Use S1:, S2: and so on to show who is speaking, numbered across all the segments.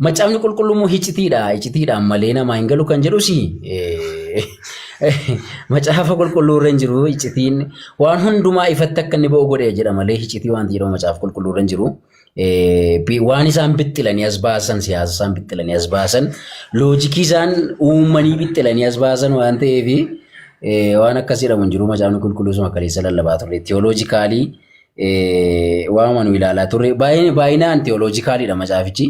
S1: Macaafni qulqulluun hiccitiidha. Hiccitiidhaan malee namaa hin galu kan jedhus macaafa qulqulluurra hin jiru hiccitiin waan hundumaa ifatti akka inni ba'u godhee jedha malee hiccitii waan jedhamu macaafa qulqulluurra hin jiru. Waan isaan bixxilanii as baasan siyaasa isaan bixxilanii as baasan loojikii isaan uumanii bixxilanii as baasan waan ta'eef waan akkas jedhamu hin jiru macaafni qulqulluu suma kaleessa lallabaa turre teoloojikaalii waamanu ilaalaa turre baay'inaan teoloojikaaliidha macaafichi.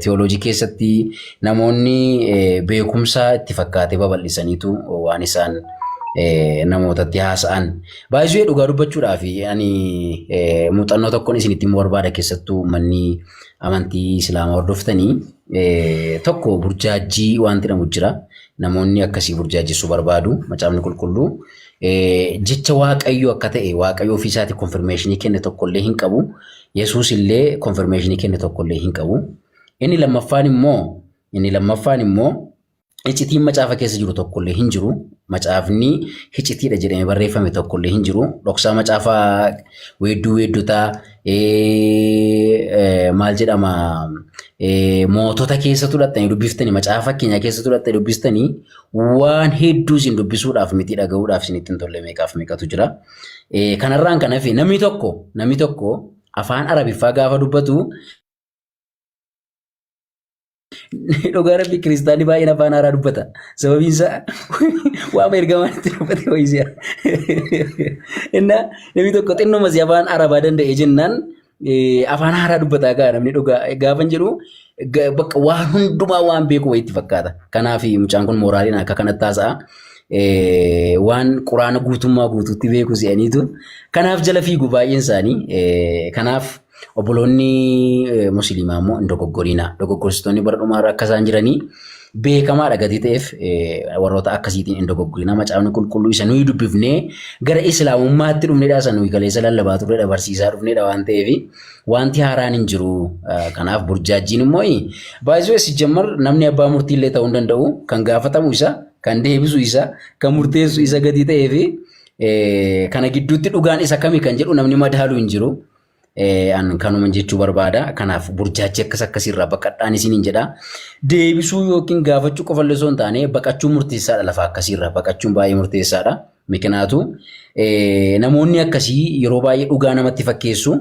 S1: Teoloojii keessatti namoonni beekumsa itti fakkaatee babal'isaniitu waan isaan namootatti haasa'an. Baay'ee dhugaa dubbachuudhaaf ani muuxannoo tokkoon isinitti immoo barbaada keessattuu manni amantii Islaamaa hordoftanii tokko burjaajii waan jedhamu jira. Namoonni akkasii burjaajessuu barbaadu macaafni qulqulluu jecha waaqayyo akka ta'e waaqayyo ofii isaatii konfirmeeshinii kenne tokkollee hin qabu. Yesuus illee konfirmeeshinii kenne tokkollee hin qabu. Inni lammaffaan immoo iccitiin macaafa keessa jiru tokkollee hin jiru. Macaafni hiccitiidha jedhamee barreeffame tokkollee hin jiru. Dhoksaa macaafa weedduutaa maal jedhama mootota keessa tudhattanii dubbiftanii macaafa keenya keessa tudhattanii dubbistanii waan hedduu isin dubbisuudhaaf miti dhaga'uudhaaf isin ittiin tolle meeqaaf meeqatu jira. Kanarraan kan hafe namni tokko afaan Arabiffaa gaafa dubbatu dhugaa rabbi kiristaanni baay'een afaan haaraa dubbata. Sababiin isaa waan ergamaan itti dubbate wayisi'a. Namni tokko xinnoomasi afaan Arabaa danda'e jennaan afaan haaraa dubbataa gaa namni dhugaa gaafan jedhu bakka waan hundumaa waan beeku wayitti fakkaata. Kanaaf mucaan kun mooraaliin akka kanatti haasa'a. Waan quraana guutummaa guutuutti beeku si'aniitu kanaaf jala fiigu baay'een isaanii kanaaf obboloonni musliimaa immoo hin dogoggoriina dogoggorsitoonni bara dhumaarra akka isaan jiranii beekamaadha gatii ta'eef warroota akkasiitiin hin dogoggoriina macaafni qulqulluu isa nuyi dubbifnee gara islaamummaatti dhufneedha isa nuyi kaleessa lallabaa turreedha barsiisaa dhufneedha waan ta'eef wanti haaraan hin jiru kanaaf burjaajjiin immoo baay'ee sijammar namni abbaa murtii illee ta'uu hin danda'u kan gaafatamu isa kan deebisu isa kan murteessu isa gadi ta'ee fi kana gidduutti dhugaan isa kami kan jedhu namni madaaluu hin jiru. Kanuma jechuu barbaada. Kanaaf burjaajii akkasirraa baqadhaan isiniin jedha. Deebisuu yookiin gaafachuu qofa illee osoo hin taane baqachuun murteessaadha lafa akkasirraa baqachuun baay'ee murteessaadha. Mikinaatu namoonni akkasii yeroo baay'ee dhugaa namatti fakkeessu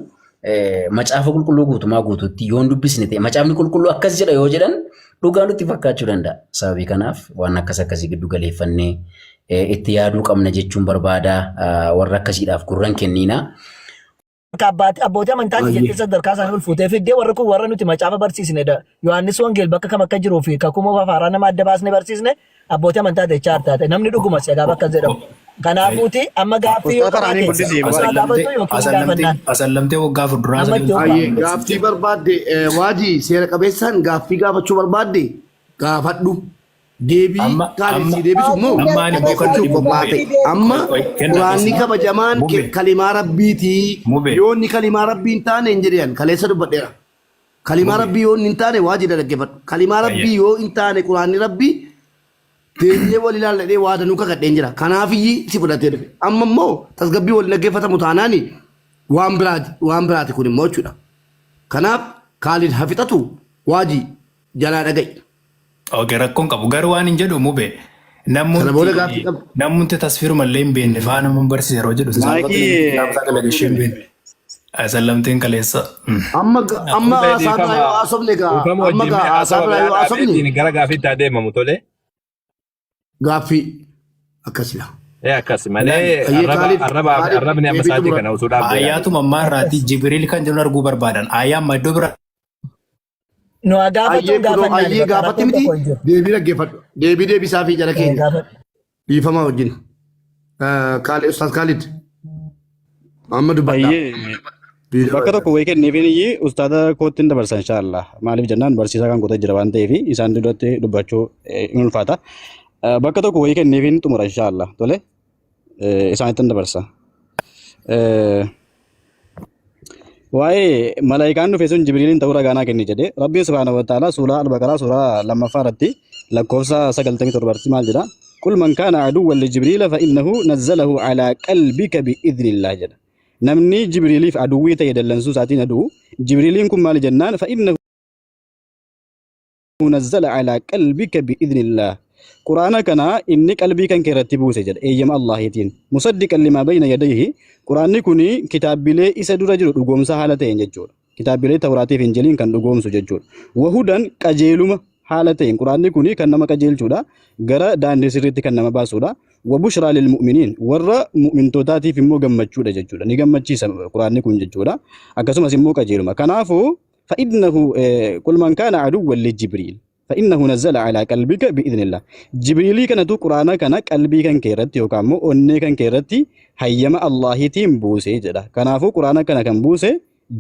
S1: macaafa qulqulluu guutumaa guutuutti yoo hin dubbisne ta'e macaafni qulqulluu akkas jedha yoo jedhan dhugaa nutti fakkaachuu danda'a. Sababii kanaaf waan akkasii giddu galeeffannee itti yaaduu qabna jechuun barbaada. Warra akkasiidhaaf gurran kenniina.
S2: Abbootii amantaan jettee sadarkaa isaanii ol fuutee fiddee warri kun warra nuti macaafa barsiisnedha. Yohaannis Wangeel bakka kam akka jiruu fi kakuma fafaaraa nama adda baasnee barsiisne abbootii amantaa jechaa artaate namni dhuguma seegaa bakka jedhamu. Kanaafuuti amma gaaffii yoo qabaate
S3: asallamtee waggaa fuulduraa
S4: gaaffii barbaadde waajii seera qabeessaan gaaffii gaafachuu barbaadde gaafadhu. Deebii kaalitti deebisu moo amma quraanni kabajamaan kalimaa rabbiiti yoonni kalimaa rabbii hin taane hin jedhan kaleessa dubbadheera kalimaa rabbii yoo hin taane waajii dhaggeeffadhu kalimaa rabbii yoo hin taane quraanni rabbii deebi'ee wal ilaalladhee waa danuu kakadheen jira kanaafiyyi si fudhatee dhufe amma immoo tasgabbii wal dhaggeeffatamu taanaani waan biraati kun immoo jechuudha kanaaf kaalid hafixatu waajii jalaa dhaga'i.
S3: Oke rakkoon qabu garuu waan hin jedhu mube namoonni tasfiirumallee hin beekne faana mun barsiise yeroo jedhu sallamteen kaleessa.
S4: Amma haasaa yoo haasofne
S5: gara gaaffiitti adeemamu tole.
S4: Gaaffii akkasila.
S5: Akkasi malee arrabni amma isaatii kana osoo dhaabbatee.
S3: Ayyaatuma ammaa irraati Jibriil kan jedhu arguu barbaadan ayyaan maddoo bira.
S2: No
S4: ayyee gaafatti miti deebii dhaggeeffadhu deebii deebisaa fi jala keenya dhiifamaa wajjin Ustaaz Khalid amma dubbadhaa.
S6: Bakka tokko wayii kenneefiin iyyuu ustaada kootti dabarsan inshallah maaliif jennaan barsiisaa kan qotaa jira waan ta'eef isaan duratti dubbachuu hin ulfaata. Bakka tokko wayii kenneefiin xumura inshallah tole isaanitti dabarsa. Waa'ee malaayikaan dhufe sun Jibriiliin ta'uu ragaanaa kenni jedhee Rabbiin subhaanahu wa ta'aalaa suuraa al-Baqaraa suuraa lammaffaa irratti lakkoofsa 97 maal jedha qul man kaana aduwwan li Jibriila fa innahu nazzalahu ala qalbika bi idhnillah jedha namni Jibriiliif aduwwii ta'e dallansuu isaatiin aduu Jibriiliin kun maal jennaan fa innahu نزل على قلبك بإذن الله قرآن كان إني قلبي كان كرتبه سجد أيام الله يتين مصدقا لما بين يديه قرآن كوني كتاب بلي إسد رجل رقوم سهالتين ججور كتاب بلي توراتي في إنجيلين كان رقوم سججور وهدى كجيلوم حالتين قرآن كوني كان نما كجيل جودا غرا دان سريتي كان نما باسودا وبشرى للمؤمنين ورا مؤمن توتاتي في مو غمچودا ججودا ني غمچي قرآن كون ججودا اكسما سمو كجيلوم كنافو فإنه كل من كان عدوا لجبريل فإنه نزل على قلبك بإذن الله جبريل كان تو قرآن كان قلبي كان كيرتي وكامو أني كان كيرتي هيما الله تيم بوسي جدا كنافو قرآن كان بوسي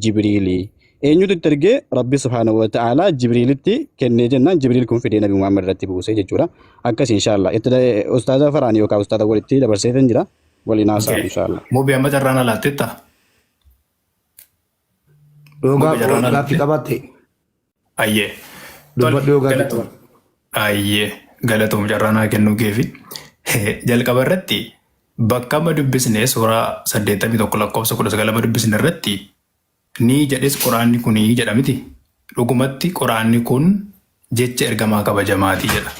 S6: جبريلي أينو تترجع ربي سبحانه وتعالى جبريل تي كن جنة جبريل كون في دين نبي محمد رتي بوسي جورا أكاس إن شاء الله إتلا أستاذ فراني وكا أستاذ ولتي دبر سيدن جرا ولناسا إن شاء الله
S3: مو بيعمل رانا لا تتا
S4: Yoga fi qabate.
S3: Ayyee.
S4: Dubbadhu yoga
S3: Galatoom. Ayyee. Galatoom jarraanaa kennuu keefi. Jalqaba irratti bakka amma dubbisne suuraa 81 dubbisne irratti ni jedhes quraanni kunii jedha miti. Dhugumatti quraanni kun jecha ergamaa kabajamaati jedha.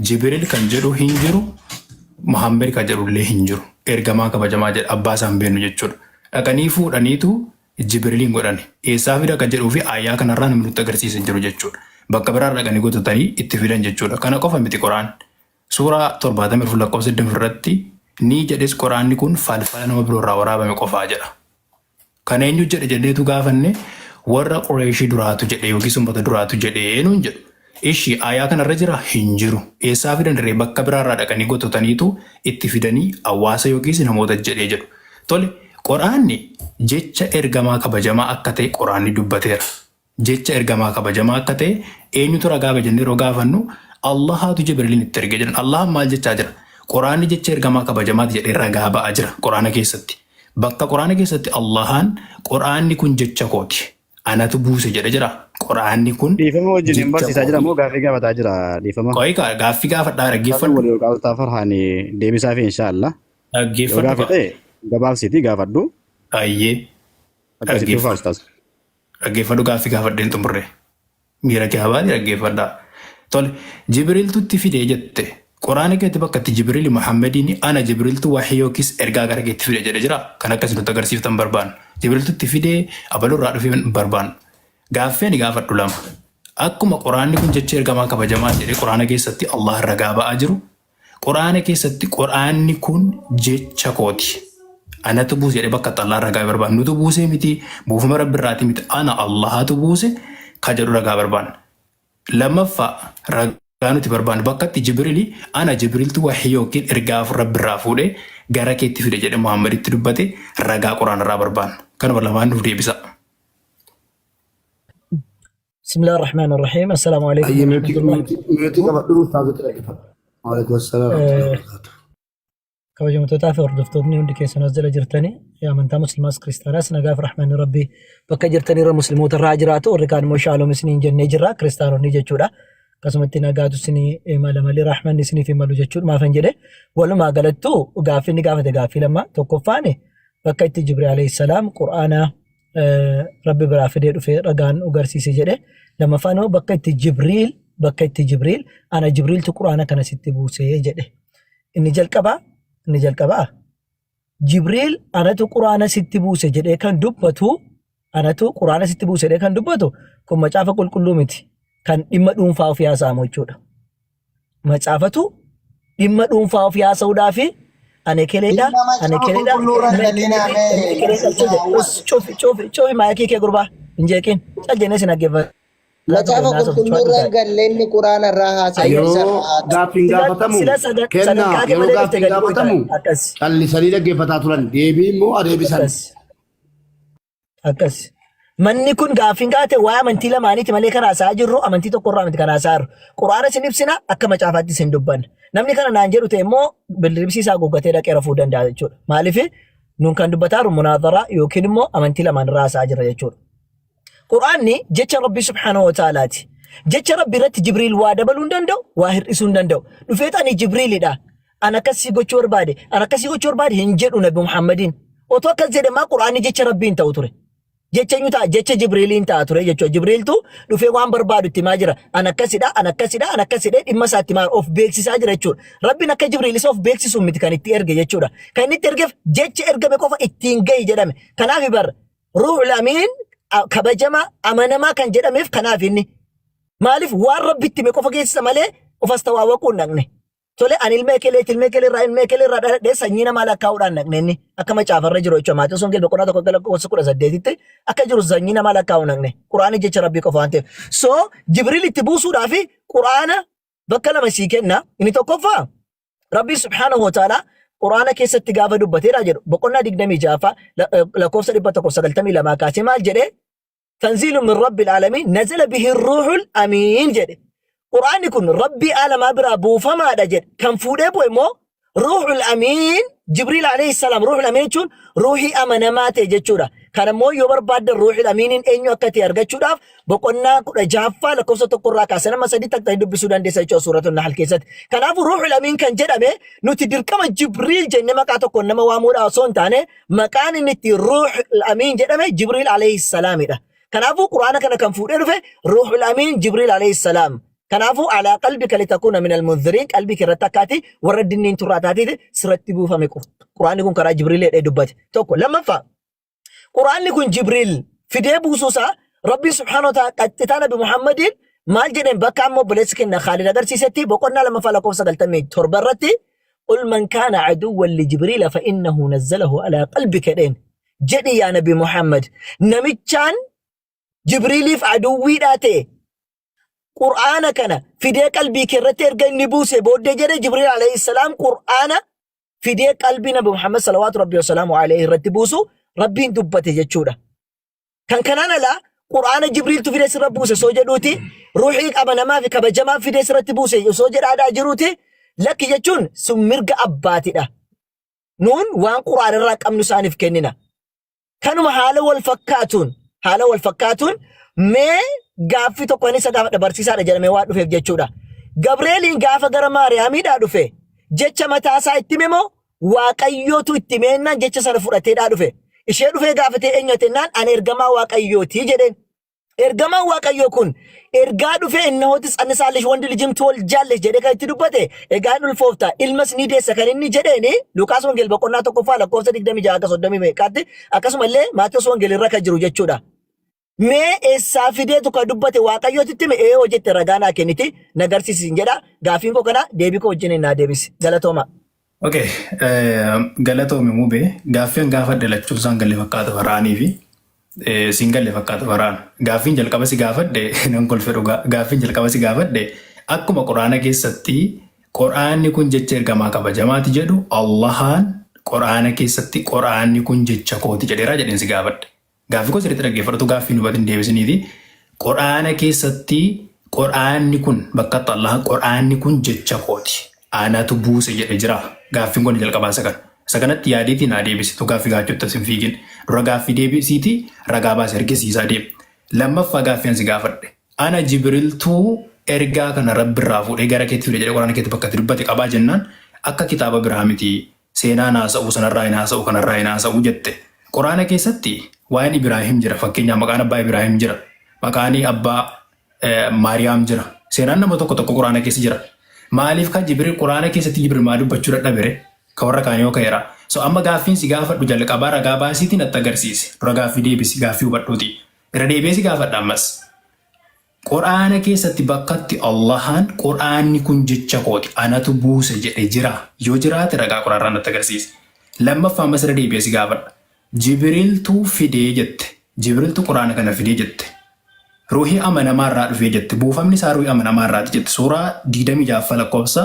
S3: Jibriil kan jedhu hin jiru. Muhammad kan jedhullee hin jiru. Ergamaa kabajamaa jedha abbaa isaan beenu jechuudha. Dhaqanii fuudhaniitu Jibriiliin godhani. Eessaa fida kan jedhuu fi ayyaa kanarraa namni nutti agarsiisan jiru jechuudha. Bakka biraa dhaqanii gotatanii itti fidan jechuudha. Kana qofa miti qoraan. Suuraa 70 irratti ni jedhes qoraanni kun falfala nama biroorraa waraabame qofaa jedha. Kana eenyu jedhe jedheetu gaafanne warra Qureeshii duraatu jedhe yookiis uummata duraatu jedhee nuun jedhu. Ishii ayyaa kanarra jira hin jiru. Eessaa fidan dirree bakka biraarraa dhaqanii gotataniitu itti fidanii hawaasa yookiis namoota jedhee jedhu. Tole. Quraanni jecha ergamaa kabajamaa akka ta'e quraanni dubbateera. Jecha ergamaa kabajamaa akka ta'e eenyutu ragaa bajannee yeroo gaafannu Allahaatu Jibriiliin itti erge jedhan. Allahan maal jechaa jira? Quraanni jecha ergamaa kabajamaati jedhee ragaa ba'aa jira quraana keessatti. Bakka quraana keessatti Allahan quraanni kun jecha kooti. Anatu buuse jedhe jira. Quraanni kun
S6: dhiifama wajjin hin barsiisaa jira moo gaaffii gaafataa jira dhiifama?
S3: Qoyika gaaffii gaafadhaa dhaggeeffadhu.
S6: Wal yookaan Ustaaz Farhaani deebisaa fi inshaallah.
S3: Dhaggeeffadhu.
S6: Gabaabsitii gaafadhu.
S3: Ayyee. Dhaggeeffadhu gaaffii gaafadheen xumurre. Miira kee habaani dhaggeeffadhaa. Tole Jibriiltu itti fidee jette. Quraana keetti bakka itti Jibriil Muhammadiin ana Jibriiltu wahii yookiis ergaa gara keetti fide jedhe jira. Kan akkasii nutti agarsiiftan barbaannu. Jibriiltu itti fidee abalurraa dhufee barbaannu. Gaaffeen gaafadhu lama. Akkuma quraanni kun jecha ergamaa kabajamaa jedhee quraana keessatti Allah ragaa ba'aa jiru. Quraana keessatti quraanni kun jecha kooti. Anatu buuse jedhee bakka xallaa ragaa barbaannu. Nutu buusee miti buufama rabbiirraati miti ana Allahatu buuse ka jedhu ragaa barbaanna. Lammaffaa ragaa nuti barbaannu bakka itti Jibriili ana Jibriiltu wahii yookiin ergaa rabbiirraa fuudhee gara keetti fide jedhee Muhammaditti dubbate ragaa quraanarraa barbaanna. Kanuma lamaan nuuf deebisa.
S2: Bismillahir Rahmanir Rahim. Assalamu alaikum.
S4: Miyuutii qabadhu Ustaaz Tiraqifadha. Waalaikum assalaam.
S2: kabajamtootaa fi hordoftoonni hundi keessan as jala jirtanii amantaa musliimaas kiristaanaas nagaaf rahmanni rabbii bakka jirtan irra musliimoota irraa jiraatu warri kaan immoo shaaloom isiniin jennee jirra kiristaanonni jechuudha. Akkasumatti nagaatu isinii mala malee rahmanni isiniif himalu jechuudha. Maafan jedhe walumaa galattuu gaaffii inni gaafate gaaffii lama tokkoffaan bakka itti Jibriil alayhi salaam qur'aana rabbi biraa fidee dhufee ragaan agarsiise jedhe. Lammaffaan bakka itti Jibriil ana Jibriiltu qur'aana kana sitti buusee jedhe. Inni jalqabaa Jibriil anatu quraana sitti buuse jedhee kan dubbatu kun macaafa qulqulluu miti kan dhimma dhuunfaa ofii haasa'amu jechuudha. Macaafatu dhimma dhuunfaa ofii haasa'uudhaaf ani keleedha coofi maayikii kee gurbaa hin jeeqin caljenes hin dhaggeeffatu.
S7: Macaafa qulqulluurraan galleen quraana irraa haasa'e.
S4: Gaaffiin gaafatamu kennaa yeroo gaaffiin gaafatamu callisanii dhaggeeffataa turan deebii immoo adeebisan.
S2: Akkas. Manni kun gaaffiin gaafate waa amantii lamaaniiti malee kan haasa'aa jirru amantii tokkorraa miti kan haasa'aa jiru. Quraana isin ibsina akka macaafaatti isin dubbanna. Namni kana naan jedhu ta'e immoo bildiribsiisaa goggatee dhaqee rafuu danda'a jechuudha. Maaliif nun kan dubbataa jiru munaazaraa yookiin immoo amantii lamaan irraa haasa'aa jirra jechuudha. Quraanni jecha Rabbi subhanahu wa ta'alaati. Jecha Rabbi irratti Jibriil waa dabaluu hin danda'u, waa hir'isuu hin danda'u. Dhufeetanii Jibriilidha. Ana akkasii gochuu barbaade hin jedhu Nabi Muhammadiin. Otoo akkas jedhamaa Quraanni jecha Rabbii hin ta'u ture. jecha eenyu ta'a jecha Jibriiliin ta'a ture jechuudha. Jibriiltu dhufee waan barbaadu itti himaa jira. An akkasidha, an akkasidha, an akkasidha dhimma isaa itti himaa of beeksisaa jira jechuudha. Rabbiin akka Jibriil isa of beeksisu miti kan itti erge jechuudha. Kan inni itti ergeef jecha ergame qofa ittiin gahi jedhame. Kanaaf bar Ruuhul Amiin kabajamaa amanamaa kan jedhameef kanaaf inni. Maaliif waan Rabbi itti hime qofa geessisa malee ofas tawaawwaquu hin dhaqne. Tole ani ilmee kelee irraa dhaladhee sanyii namaa lakkaa'uudhaan dhaqne inni akka macaafarra jiru jechuudha. Maatiin sun boqonnaa tokko lakkoofsa 18tti akka jiru sanyii namaa lakkaa'uu dhaqne. Quraanii jecha Rabbii qofa waan ta'eef. So Jibriil itti buusuudhaaf Quraana bakka lama sii kenna. Inni tokkoffaa Rabbii subhaanahu wa ta'ala Quraana keessatti gaafa dubbateedha jedhu boqonnaa 26 lakkoofsa 192 kaasee maal jedhee tanziilu min rabbil aalamiin nazala bihi ruuhul amiin jedhe. Quraanni kun Rabbii alamaa biraa buufamaadha jedhe. Kan fuudhee bu'e immoo Ruuhul Amiin Jibriil alayhi salaam. Ruuhul Amiin jechuun ruuhii amanamaa ta'e jechuudha. Kan immoo yoo barbaaddan Ruuhul Amiiniin eenyu akka ta'e argachuudhaaf boqonnaa 16 lakkoofsa 1 irraa kaasee nama 3 takkanii dubbisuu dandeessa jechuudha suuratul Nahl keessatti. Kanaafuu Ruuhul Amiin kan jedhame nuti dirqama Jibriil jennee maqaa tokkoon nama waamuudhaaf osoo hin taane maqaan inni itti Ruuhul Amiin jedhame Jibriil alayhi salaamidha. Kanaafuu Quraana kana kan fuudhee dhufe Ruuhul Amiin Jibriil alayhi salaam. Kanaafuu alaa qalbika litakuuna minal munziriin qalbii keerratti akkaati warra dinniin turraa taatee sirratti buufame Quraanni kun karaa Jibriilee dubbate. Tokko lammaffaa Quraanni kun Jibriil fidee buusuusaa Rabbi subhaanahu wa ta'ala qaxxitaa Nabi Muhammadiin maal jedheen bakka ammoo obboleessi kenna Khaalid agarsiisetti boqonnaa lammaffaa lakkoofsa 97 irratti qul man kaana aduwwan li Jibriila fa innahu nazzalahu alaa qalbika jedhi yaa Nabi Muhammad namichaan Jibriiliif aduwwiidhaa ta'e Qur'aana kana fidee qalbii keerratti erga inni buuse booddee jedhe Jibriil alayhi salaam Qur'aana fidee qalbii Nabi Muhammad salawaatu rabbii wasalaamu alayhi irratti buusu Rabbiin dubbate jechuudha. Kan kanaan alaa Qur'aana Jibriiltu fidee sirra buuse soo jedhuuti ruuhii amanamaa fi kabajamaa fidee sirratti buuse soo jedhaadhaa jiruuti lakki jechuun sun mirga abbaatidha. Nuun waan Qur'aana irraa qabnu isaaniif kennina. Kanuma haala wal fakkaatuun mee gaaffii tokko inni isa gaafa barsiisaadha jedhamee waan dhufeef jechuudha. Gabreeliin gaafa gara Maariyaamiidhaa dhufe jecha mataasaa itti himemoo Waaqayyootu itti himennaan jecha sana fudhateedhaa dhufe. Ishee dhufee gaafatee eenyatennaan ani ergamaa Waaqayyootii jedheen. Ergamaan Waaqayyoo kun ergaa dhufee innahootis annisaallish wandi lijimtu wal jaallesh jedhee kan itti dubbate egaan ulfoofta ilmas ni deessa kan inni jedheeni Luqaas Wongeel boqonnaa 1 lakkoofsa 26 akkasumallee Maatiyos Wongeel irra kan jiru jechuudha. Mee eessaa fideetu kan dubbate Waaqayyootitti mee hojjette ragaanaa kenniti nagarsiisin jedha gaafiin koo kana deebii koo wajjin naa deebisi galatooma.
S3: Okay, galatoomi mubee gaaffiin gaafa dalachuun isaan galle fakkaata faraanii fi siin galle fakkaata faraan gaaffiin jalqaba si gaafadde nan kolfe dhugaa gaaffiin jalqaba si gaafadde akkuma Quraana keessatti Quraanni kun jecha ergamaa kabajamaati jedhu Allahaan Quraana keessatti Quraanni kun jecha kooti jedheeraa jedheen si gaafadde. Gaaffii koo sirriitti dhaggeeffatu gaaffii nubatiin deebisaniiti. Quraana keessatti Quraanni kun bakka Allah Quraanni kun jecha kooti. Aanatu buuse jedhe jira. Gaaffiin kun jalqabaa isa kana. Isa kanatti yaadeetiin haa deebisitu gaaffii gaachottas hin fiigin. Dura gaaffii deebisiiti ragaa baasee argisiisaa deemu. Lammaffaa gaaffii ansi gaafadhe. Ana Jibriiltuu ergaa kana Rabbirraa fuudhee gara keetti fide jedhee Quraana keetti bakka itti dubbate qabaa jennaan akka kitaaba biraa miti. Seenaa naasa'uu sanarraa hin haasa'u kanarraa hin haasa'u jette. Quraana keessatti waa'een Ibraahim jira fakkeenyaaf maqaan abbaa Ibraahim jira maqaan abbaa Maariyaam jira seenaan nama tokko Quraana keessa jira maaliif kan Jibriil Quraana keessatti Jibriil maa dubbachuu dadhabere kan warra kaanii yoo ka'eera so amma gaaffiin si gaafadhu jalqabaa ragaa baasiitiin natti agarsiisi dura gaaffii deebisi gaaffii hubadhuuti irra deebi'ee si gaafadha ammas Quraana keessatti bakkatti Allahaan Quraanni kun jecha kooti anatu buuse jedhe jira yoo jiraate ragaa Quraanaa natti agarsiisi lammaffaa ammas irra deebi'ee si gaafadha. Jibriiltu fidee jette. Jibriiltu Quraana kana fidee jette. Ruuhii amanamaarraa dhufee jette. Buufamni isaa ruuhii amanamaarraati jette. Suuraa 26 lakkoofsa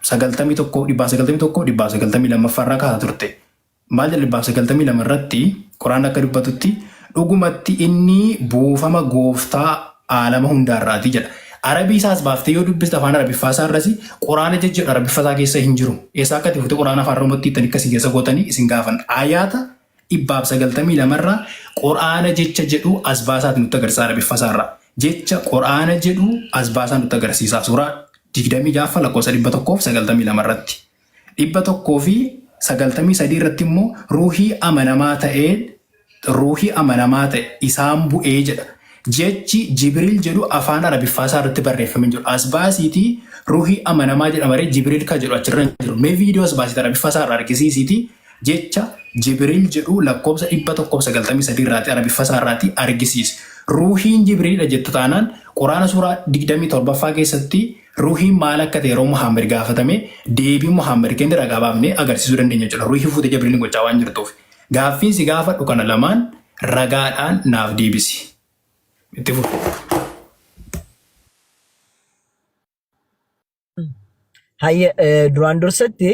S3: 91 irraa kaasaa turte. Maal jedha 92 irratti Quraana akka dubbatutti dhugumatti inni buufama gooftaa aalama hundaarraati jedha. Arabii isaas baaftee yoo dubbiste afaan Arabiffaa isaa irratti Quraana jechuudha Arabiffaa keessa hin jiru. Eessaa akka tifute Quraana afaan Oromootti itti akkasii keessa gootanii isin gaafan. Ayyaata 192 irraa Quraana jecha jedhu as baasaati nutti agarsiisa Arabiffaa irraa. Jecha Quraana jedhu as baasaa nutti agarsiisa. Suuraa 26 lakkoofsa 192 irratti. 193 irratti immoo ruuhii amanamaa ta'een ruuhii amanamaa ta'e isaan bu'ee jedha. Jechi Jibriil jedhu afaan Arabiffaa isaa irratti barreeffamee jiru. As baasiitii ruuhii amanamaa jedhamaree Jibriil kan jedhu achirra jiru. Mee viidiyoo as baasiitii Arabiffaa isaa irraa argisiisiitii jecha Jibriil jedhu lakkoofsa 193 irraati Arabiffaa isaa irraati argisiisi. Ruuhiin Jibriilidha jettu taanaan Quraana suuraa 27ffaa keessatti ruuhiin maal akka ta'e yeroo Muhammad gaafatame deebii Muhammad kenne ragaa baafnee agarsiisuu dandeenya jechuudha. Ruuhii fuutee Jibriilin gochaa waan jirtuuf. Gaaffiin si gaafadhu kana lamaan ragaadhaan naaf deebisi. Itti fufu.
S2: Hayya duraan dursatti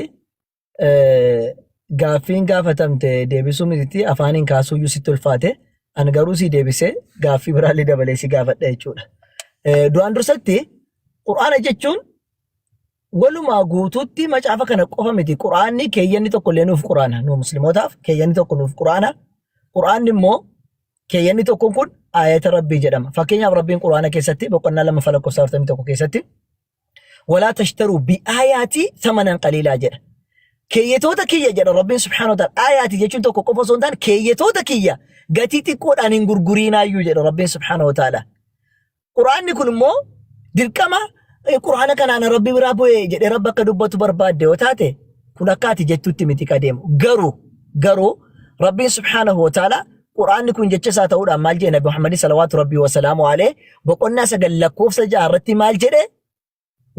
S2: gaaffiin gaafatamte deebisuu miti afaaniin kaasuuyyuu sitti ulfaate ani garuu si deebisee gaaffii biraallee dabalee si gaafadha jechuudha. Duraan dursatti Qur'aana jechuun walumaa guutuutti macaafa kana qofa miti. Qur'aanni keeyyanni tokko illee nuuf Qur'aana. Nu muslimootaaf keeyyanni tokko nuuf Qur'aana. Qur'aanni immoo keeyyanni tokko kun ayata Rabbii jedhama. Fakkeenyaaf Rabbiin Qur'aana keessatti boqonnaa 2:41 keessatti walaa tashtaruu bi'aayaati thamanan qaliilaa jedha. Keeyyatoota kiyya jedha Rabbiin subhaanahu wa ta'ala. Aayaati jechuun tokko qofa osoo hin taane keeyyatoota kiyya gatii xiqqoodhaan hin gurguriinaayyuu jedha Rabbiin subhaanahu wa ta'ala. Qur'aanni kun immoo dirqama Qur'aana kanaan Rabbi biraa bu'ee jedhee Rabbi akka dubbatu barbaadde yoo taate kun akka ati jettutti miti qadeemu. Garuu Rabbiin subhaanahu wa ta'ala Qur'aanni kun jecha isaa ta'uudhaan maal jedhe Nabi Muhammad salawaatu Rabbii wa salaamu alayhi boqonnaa 9 lakkoofsa 6 irratti maal jedhe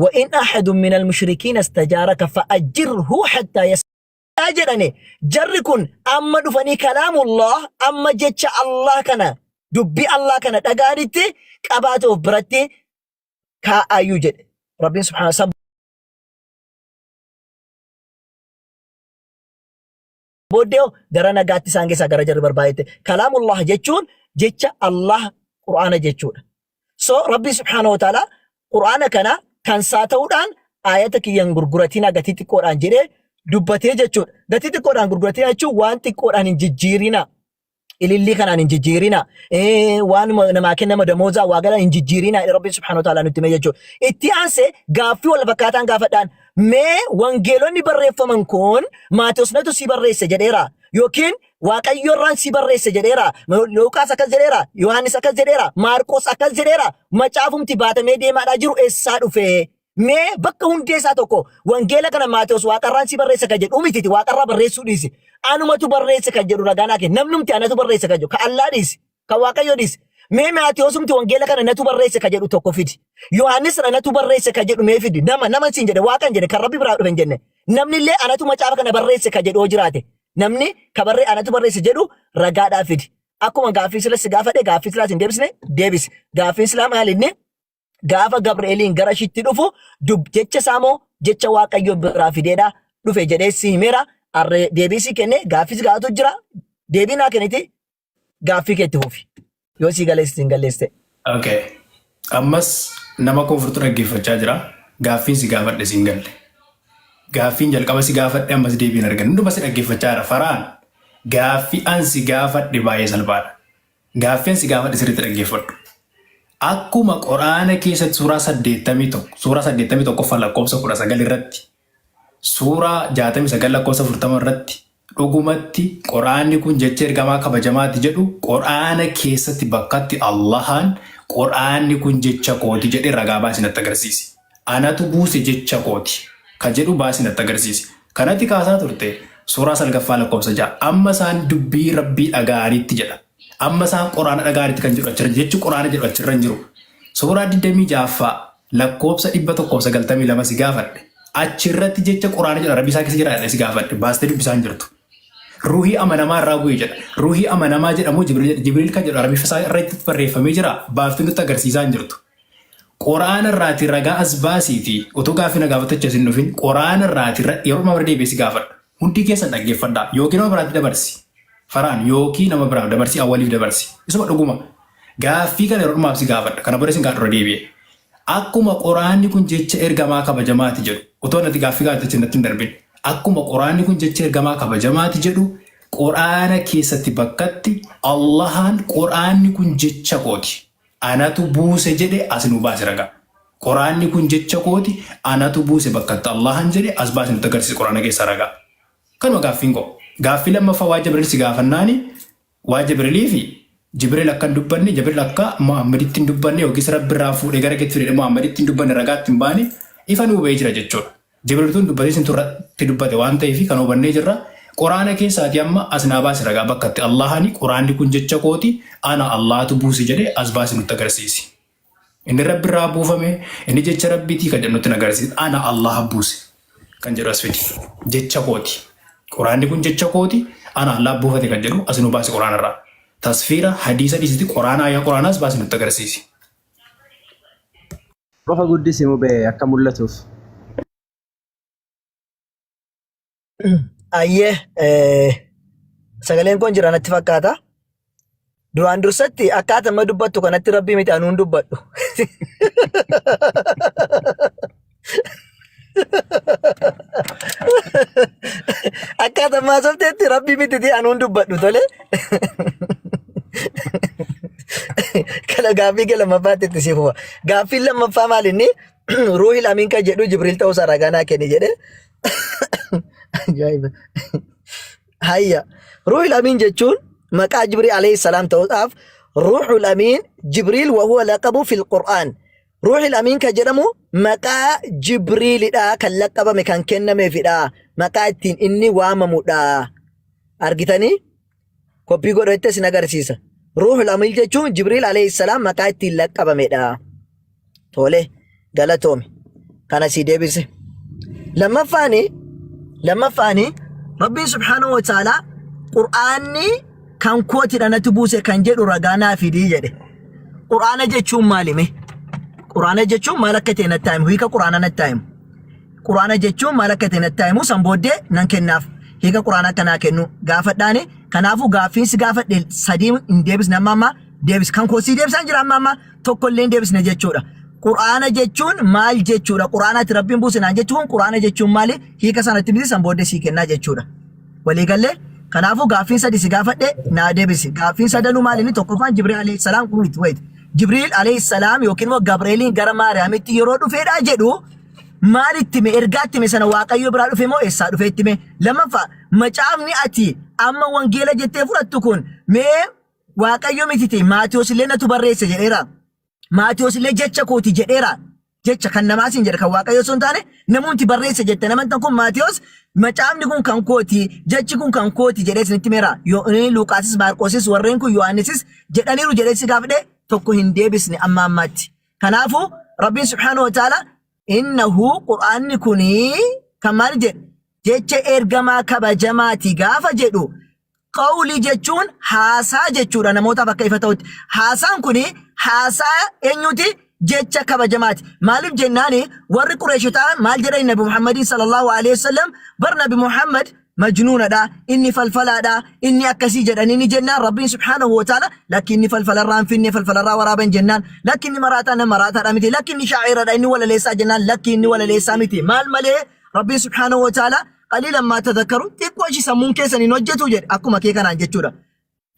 S2: وإن أحد من المشركين استجارك فأجره حتى يسمع جرني جركن أما دفني كلام الله أما جتش الله كنا دبي الله كنا تقاريتي كاباتو برتي كا أيوجد ربي سبحانه وتعالى بوديو درنا قاتي سانجي ساقرا جر بربايته كلام الله جتشون جتش الله قرآن جتشون ربي سبحانه وتعالى قرآن كنا kan saata'uudhaan ayata kiyyan gurguratina gatii xiqqoodhaan jedhee dubbatee jechuudha. Gatii xiqqoodhaan gurguratina jechuun waan xiqqoodhaan hin jijjiirina. Ilillii kanaan hin jijjiirina. Waan namaa kennama damoozaa waa galaan hin jijjiirina. Rabbi subhaanahu wa ta'ala nutti hime jechuudha. Itti aansee gaaffii wal fakkaataan gaafadhaan mee wangeelonni barreeffaman kun Maatewosnatu si barreesse jedheera yookiin Waaqayyoorraan si barreesse jedheera. Luuqaas akkas jedheera. Yohaannis akkas jedheera. Maarqos akkas jedheera. Macaafumti baatamee deemaadhaa jiru eessaa dhufe? Mee bakka hundeessaa tokko wangeela kana Maatewos Waaqarraan si barreesse kan jedhu mititi Waaqarraa barreessuu dhiisi. Anumatu barreesse kan jedhu ragaa kee namnumti anatu barreesse kan jedhu ka Allah dhiisi ka Waaqayyo dhiisi. Mee Maatewosumti wangeela kana natu barreesse kan jedhu tokko fidi. Yohaannis natu barreesse kan jedhu mee fidi. Nama siin jedhe Waaqan jedhe kan Rabbi biraa dhufe hin jenne. Namni illee anatu macaafa kana barreesse kan jedhu jiraate. Namni kabarree anatu barreesse jedhu ragaadhaa fidi. Akkuma gaaffii sila si gaafadhe gaaffii silaa hin deebisne deebisi. Gaaffii silaa maal inni gaafa Gabri'eeliin gara shitti dhufu jecha saamoo jecha Waaqayyo biraa fideedha dhufe jedhee si himeera. Deebisii kenne gaaffii si gaafatu jira. Deebii naa kenniti gaaffii keetti fufi. Yoo si galeessite hin galleessite.
S3: Okay. Ammas nama koofurtu dhaggeeffachaa jira. Gaaffiin si gaafadhe si hin galle. Gaaffiin jalqaba si gaafadhe ammas deebiin argan. Hunduma si dhaggeeffachaa jira. Faraan gaaffii an si gaafadhe baay'ee salphaadha. Gaaffii an si gaafadhe sirriitti dhaggeeffadhu. Akkuma Quraana keessatti suuraa 81 lakkoofsa 19 irratti suuraa 69 lakkoofsa 40 irratti dhugumatti Quraanni kun jecha ergamaa kabajamaati jedhu Quraana keessatti bakkatti Allahaan Quraanni kun jecha kooti jedhee ragaa baasinatti agarsiisi. Anatu buuse jecha kooti. Kan jedhu baasinatti agarsiisi. Kanatti kaasaa turte suuraa 9 lakkoofsa 6 amma isaan dubbii Rabbii dhaga'anitti jedha. Amma isaan Quraana dhaga'anitti kan jedhu achirra jechuun Quraana jedhu achirra hin jiru. Suuraa 26 lakkoofsa 192 si gaafadhe. Achirratti jecha Quraana jedhu Rabbii isaa keessa jira si gaafadhe. Baastee dubbisaan jirtu. Ruuhii amanamaa irraa bu'ee jedha. Ruuhii amanamaa jedhamu Jibriil kan jedhu Rabbii isaa irratti barreeffamee jira. Baaftuu nutti agarsiisaa hin jirtu. Quraana irraati ragaa as baasiiti otoo gaaffii na gaafattachaa sin dhufin Quraana irraati yeroo nama bira deebi'ee si gaafadha. Hundi keessan dhaggeeffadhaa yookiin nama biraatti dabarsi. Faraan yookiin nama biraaf dabarsi awwaliif dabarsi. Isuma dhuguma gaaffii kana yeroo dhumaaf si gaafadha. Kana booda sin gaafadha deebi'ee. Akkuma Quraanni kun jecha ergamaa kabajamaati jedhu otoo natti gaaffii gaafatachaa natti hin darbin. Akkuma Quraanni kun jecha ergamaa kabajamaati jedhu Quraana keessatti bakkatti Allahaan Quraanni kun jecha kooti. Anatu buuse jedhe as nu baase ragaa. Quraanni kun jecha kooti anatu buuse bakkatti Allahan jedhe as baase nutti agarsiisa Quraana keessa ragaa. Kanuma gaaffiin koo. Gaaffii lammaffaa waa Jibriil si gaafannaani waa Jibriilii fi Jibriil akka hin dubbanne Jibriil akka Muhammaditti hin dubbanne yookiis Rabbi irraa fuudhee gara keetti fidee Muhammaditti hin dubbanne ragaatti hin baane ifa nuu bahee jira jechuudha. Jibriiltuun dubbatee sin turratti dubbate waan ta'eef kan hubannee jirra. Quraana keessaati amma asnaa baasi ragaa bakkatti Allahani quraanni kun jecha kooti ana Allahtu buusi jedhee as baasi nutti agarsiisi. Inni Rabbi irraa buufame inni jecha Rabbiitii kan jedhu nutti agarsiisi ana Allah buusi kan jedhu as fidi jecha kooti. Quraanni kun jecha kooti ana Allah buufate kan jedhu as nu baasi quraana irraa. Tasfiira hadiisa dhiisiti quraanaa yaa quraanaas baasi nutti agarsiisi.
S5: Rofa guddisimu bee akka mul'atuuf.
S2: Sagaleen kun jira natti fakkaata. Duraan dursatti akkaataa amma dubbattu kanatti Rabbii miti anuun dubbadhu. Akkaataa ammaa softeetti Rabbii miti anuun dubbadhu tole. Kana gaaffii lammaffaa itti sifufa. Gaaffiin lammaffaa maal inni ruuhil amiin kan jedhu Jibriil ta'uu isaa ragaa naa kenni jedhe. Ajaa'iba. Hayya. Ruuhul Amiin jechuun maqaa Jibriil alayhi salaam ta'uudhaaf Ruuhul Amiin Jibriil wa huwa laqabu fil Qur'aan. Ruuhul Amiin kan jedhamu maqaa Jibriilidha kan laqabame kan kennameefidha. Maqaa ittiin inni waamamudha. Argitanii? Koppii godhatte sin agarsiisa. Ruuhul Amiin jechuun Jibriil alayhi salaam maqaa ittiin laqabamedha. Tole galatoomi. Kana si deebise. Lamaffaani Rabbiin subhaanahu wa ta'ala Qur'aanni kan kootidha natti buuse kan jedhu ragaa naa fidii jedhe. Qur'aana jechuun maalime? Qur'aana jechuun maal akka ta'e natti himu hiika Qur'aana natti himu. Qur'aana jechuun maal akka ta'e natti himu san booddee nan kennaaf. Hiika Qur'aana kanaa kennu gaafadhaani. Kanaafuu gaaffiinsi gaafadhe sadii hin deebisne amma deebis kan koosii deebisan jira amma tokkollee hin deebisne jechuudha. Qur'aana jechuun maal jechuudha? Qur'aanatti Rabbiin buusinaan jechuun Qur'aana jechuun maali? Hiika sanatti bilisan booddee sii kennaa jechuudha. Waliigallee kanaafuu gaaffiin sadii si gaafadhe naa deebisi. Gaaffiin sadanuu maali? Inni tokkoffaan Jibriil alayhi salaam kun itti wayiti. Jibriil alayhi salaam yookiin immoo Gabrieliin gara Maariyaamitti yeroo dhufeedha jedhu maal itti mee ergaa itti mee sana Waaqayyo biraa dhufe moo eessaa dhufe itti mee? Lammaffaa macaafni ati amma wangeela jettee fudhattu kun mee Waaqayyo mititi Maatiyos illee natu barreesse jedheera. Maatiyos illee jecha kooti jedheera. Jecha kan namaas hin jedhe kan Waaqayyo sun taane namoonni barreesse jette namantan kun Maatiyos macaafni kun kan kooti jechi kun kan kooti jedhee isinitti meera. Luqaasis Maarqoosis warreen kun Yohaannisis jedhaniiru jedhee si gaafadhe tokko hin deebisne amma ammaatti. Kanaafuu Rabbiin subhaanahu wa ta'ala innahu Qur'aanni kuni kan maal jedhe jecha ergamaa kabajamaati gaafa jedhu qawlii jechuun haasaa jechuudha namootaaf akka ifa ta'utti. Haasaan kuni haasaa eenyuti? Jecha kabajamaati. Maaliif jennaani warri Qureeshotaa maal jedhan Nabi Muhammadin sallallahu alaihi wasallam bar Nabi Muhammad majnuunadha inni falfalaadha inni akkasii jedhan inni jennaan Rabbiin subhaanahu wa ta'ala lakki inni falfalarraa hin finne falfalarraa waraaban jennaan lakki inni maraataa maraataadha miti lakki inni shaa'iradha inni walaleessaa jennaan lakki inni walaleessaa miti maal malee Rabbiin subhaanahu wa ta'ala qaliilan maa tadhakkaru xiqqoo ishii sammuun keessan hin hojjetu jedhe akkuma kee kanaan jechuudha.